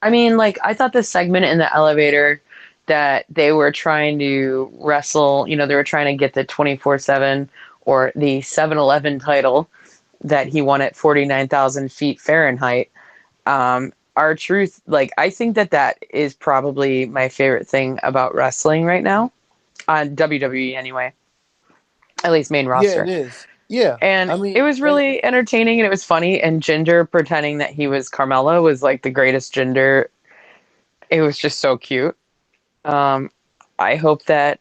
I mean, like, I thought the segment in the elevator that they were trying to wrestle, they were trying to get the 24/7 or the 7-Eleven title that he won at 49,000 feet Fahrenheit. R-Truth, like, I think that is probably my favorite thing about wrestling right now, on WWE anyway, at least main roster. Yeah, it is. Yeah. And it was really entertaining and it was funny. And Jinder pretending that he was Carmella was like the greatest Jinder. It was just so cute. I hope that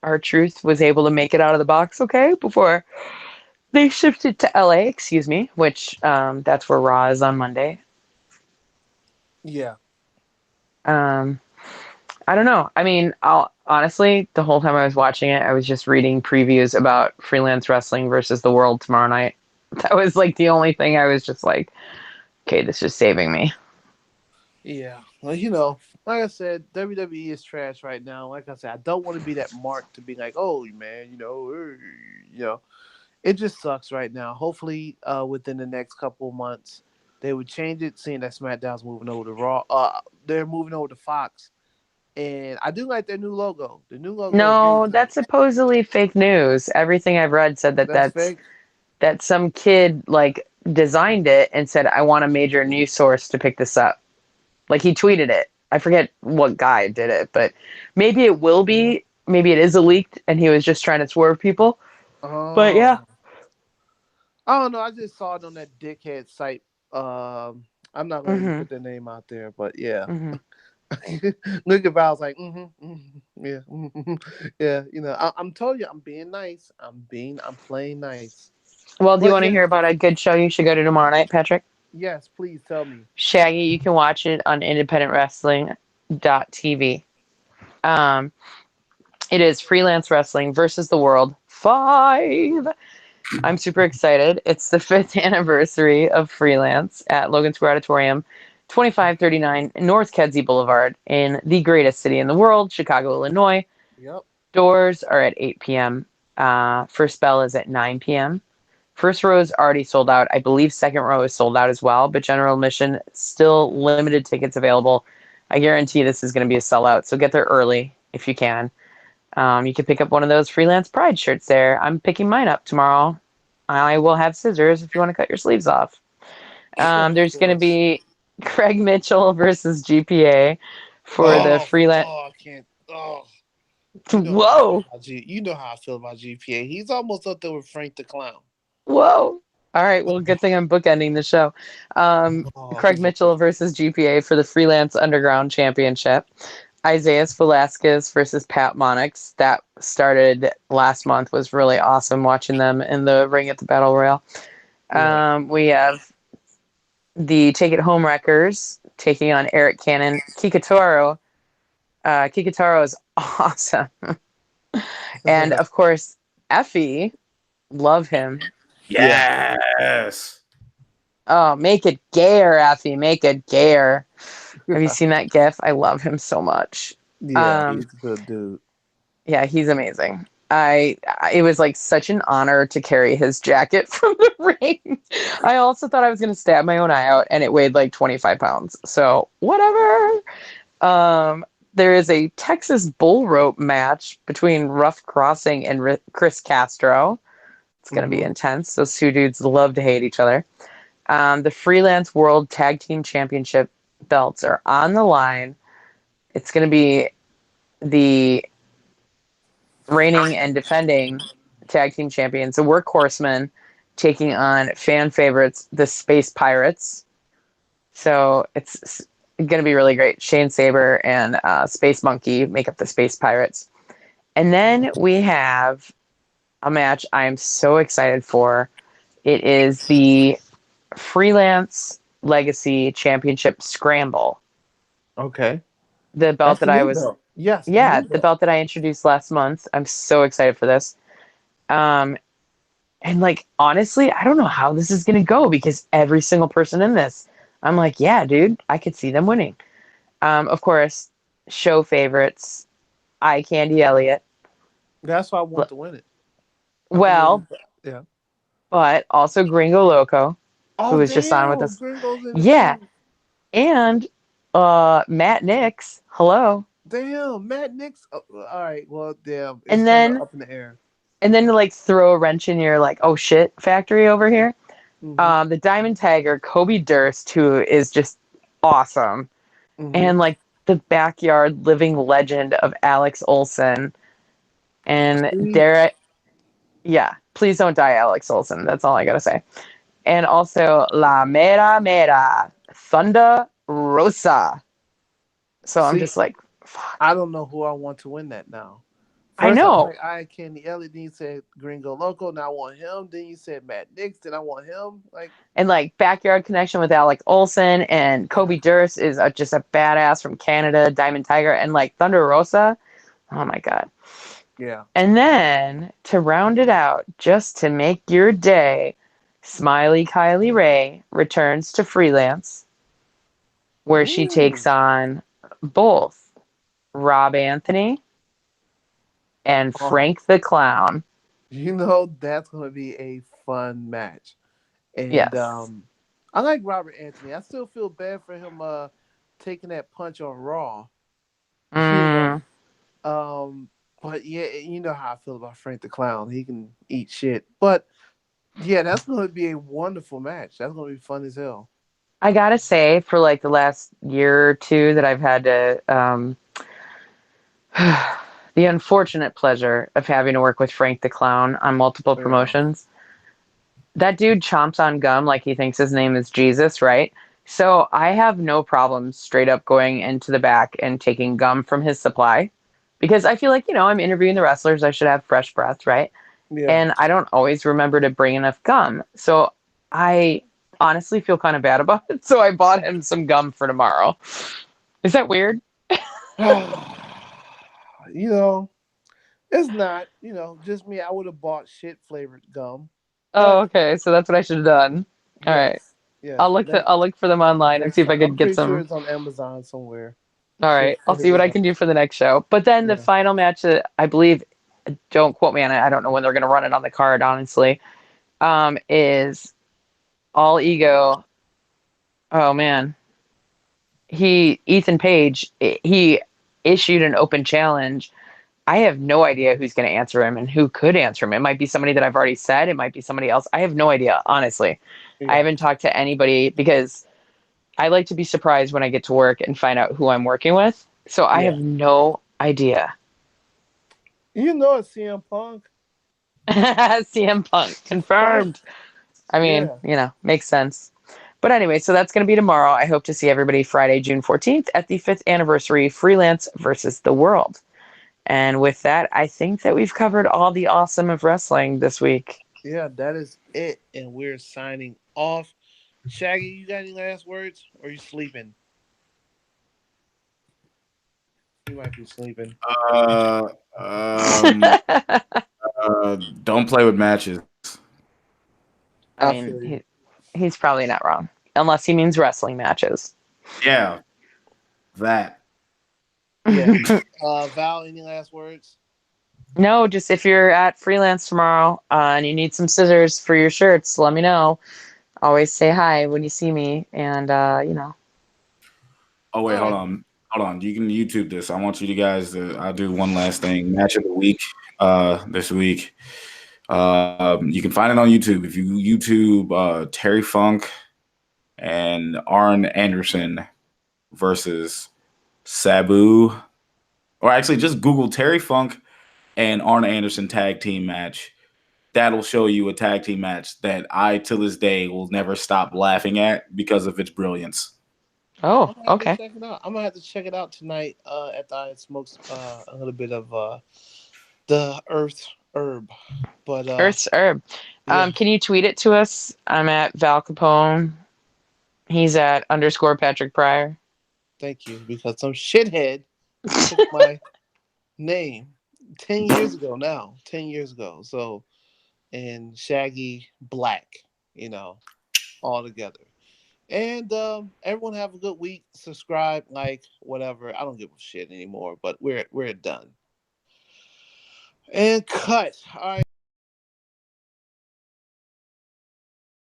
R-Truth was able to make it out of the box okay before they shifted to LA, excuse me, which that's where Raw is on Monday. Yeah. I don't know. I mean, honestly, the whole time I was watching it, I was just reading previews about Freelance Wrestling versus the World tomorrow night. That was like the only thing I was just like, okay, this is saving me. Yeah. Well, like I said, WWE is trash right now. Like I said, I don't want to be that mark to be like, oh, man, it just sucks right now. Hopefully, within the next couple of months, they would change it, seeing that SmackDown's moving over to Raw. They're moving over to Fox. And I do like their new logo. The new logo. No, is that's supposedly fake news. Everything I've read said that's fake. That some kid like designed it and said, I want a major news source to pick this up. Like he tweeted it. I forget what guy did it, but maybe it will be. Maybe it is a leaked and he was just trying to swerve people. But yeah. I don't know. I just saw it on that dickhead site. I'm not going to put their name out there, but yeah. Look at Val's like, yeah, yeah. I'm telling you, I'm being nice. I'm playing nice. Well, do you want to hear about a good show you should go to tomorrow night, Patrick? Yes, please tell me. Shaggy, you can watch it on independentwrestling.tv. It is Freelance Wrestling versus the World 5. I'm super excited. It's the 5th anniversary of Freelance at Logan Square Auditorium, 2539 North Kedzie Boulevard in the greatest city in the world, Chicago, Illinois. Yep. Doors are at 8 p.m. First bell is at 9 p.m. First row is already sold out. I believe second row is sold out as well, but general admission, still limited tickets available. I guarantee this is going to be a sellout, so get there early if you can. You can pick up one of those Freelance Pride shirts there. I'm picking mine up tomorrow. I will have scissors if you want to cut your sleeves off. There's going to be Craig Mitchell versus GPA for the Freelance. Oh, I can't. Oh. Whoa. You know how I feel about GPA. He's almost up there with Frank the Clown. Whoa. All right. Well, good thing I'm bookending the show. Craig Mitchell versus GPA for the Freelance Underground Championship. Isaiah Velasquez versus Pat Monix. That started last month. Was really awesome watching them in the ring at the Battle Royal. We have the Take It Home Wreckers taking on Eric Cannon. Kikataro. Kikataro is awesome. And, of course, Effie. Love him. Yes. Oh, make it gayer, Effie. Make it gayer. Have you seen that GIF? I love him so much. Yeah, he's a good dude. Yeah, he's amazing. It was like such an honor to carry his jacket from the ring. I also thought I was going to stab my own eye out, and it weighed like 25 pounds. So whatever. There is a Texas bull rope match between Rough Crossing and Chris Castro. It's going to be intense. Those two dudes love to hate each other. The Freelance World Tag Team Championship belts are on the line. It's going to be the reigning and defending tag team champions, the Workhorsemen, taking on fan favorites, the Space Pirates. So it's going to be really great. Shane Saber and Space Monkey make up the Space Pirates. And then we have a match I'm so excited for. It is the Freelance Legacy Championship Scramble. Okay. The belt That's that the I new was, belt. Yes. yeah, new the belt. belt that I introduced last month. I'm so excited for this. And like, honestly, I don't know how this is going to go because every single person in this, I'm like, yeah, dude, I could see them winning. Of course, show favorites, Eye Candy Elliott. That's why I want to win it. I think it'll Well, be, yeah. but also Gringo Loco, who Oh was just on with damn, us. Gringo's in it Yeah, too. and Matt Nix. Hello. Damn, Matt Nix. Oh, all right, well, damn, it's And kind of then up in the air. to like throw a wrench in your like oh shit factory over here. Mm-hmm. The Diamond Tiger, Kobe Durst, who is just awesome, Mm-hmm. and like the backyard living legend of Alex Olson and See, Derek. Yeah, please don't die, Alex Olson. That's all I gotta say. And also La Mera Mera, Thunder Rosa. So I'm see, just like, fuck. I don't know who I want to win that now. I First, I was know. like, I Candy Elliott. Then you said Gringo Loco. Now I want him. Then you said Matt Nix. Then I want him. Like, And like backyard connection with Alex Olson and Kobe Durst is just a badass from Canada, Diamond Tiger, and like Thunder Rosa. Oh my god. yeah. And then to round it out, just to make your day, Smiley Kylie Ray returns to freelance, where she Ooh. takes on both Rob Anthony and Oh, Frank the Clown. that's gonna be a fun match. And Yes. I like Robert Anthony. I still feel bad for him taking that punch on Raw. You know. Mm, But yeah, you know how I feel about Frank the Clown. He can eat shit. But yeah, that's gonna be a wonderful match. That's gonna be fun as hell. I gotta say, for like the last year or two that I've had to the unfortunate pleasure of having to work with Frank the Clown on multiple Yeah. promotions. That dude chomps on gum like he thinks his name is Jesus, right? So I have no problem straight up going into the back and taking gum from his supply because I feel like, I'm interviewing the wrestlers. I should have fresh breath, right? Yeah. And I don't always remember to bring enough gum. So I honestly feel kind of bad about it. So I bought him some gum for tomorrow. Is that weird? you know, it's not, just me. I would have bought shit flavored gum. Oh, But okay. So that's what I should have done. All right. yes, yes, I'll look for them online and that's see if I fine. I'm could get pretty sure some. it's on Amazon somewhere. All Shit right. I'll see flavored what I gum. can do for the next show. But then the Yeah. final match that I believe, don't quote me on it. I don't know when they're going to run it on the card, honestly. Is All Ego. Oh man, Ethan Page. He issued an open challenge. I have no idea who's going to answer him and who could answer him. It might be somebody that I've already said. It might be somebody else. I have no idea, honestly. I Yeah. haven't talked to anybody because I like to be surprised when I get to work and find out who I'm working with. So I Yeah. have no idea. It's CM Punk. CM Punk confirmed. I mean, Yeah. makes sense. But anyway, so that's going to be tomorrow. I hope to see everybody Friday, June 14th at the 5th anniversary Freelance versus the World. And with that, I think that we've covered all the awesome of wrestling this week. Yeah, that is it. And we're signing off. Shaggy, you got any last words? Or are you sleeping? You might be sleeping. Uh, um, don't play with matches. I I mean, feel you. he's probably not wrong, unless he means wrestling matches. Yeah, that. Yeah. Val, any last words? No, just if you're at Freelance tomorrow and you need some scissors for your shirts, let me know. Always say hi when you see me, and Oh wait, All right. hold on. You can YouTube this. I want you guys to. I'll do one last thing. Match of the week. This week. You can find it on YouTube. If you YouTube Terry Funk and Arn Anderson versus Sabu, or actually just Google Terry Funk and Arn Anderson tag team match. That'll show you a tag team match that I, to this day, will never stop laughing at because of its brilliance. Oh, I'm gonna have to okay. check it out. I'm gonna have to check it out tonight. After I smoke a little bit of the Earth herb, but Earth's Herb. yeah. Can you tweet it to us? I'm at Val Capone. He's at _ Patrick Pryor. Thank you, because some shithead took my name 10 years ago now. 10 years ago. So and Shaggy Black, all together. And everyone have a good week. Subscribe, like, whatever. I don't give a shit anymore. But we're done. And cut. All right.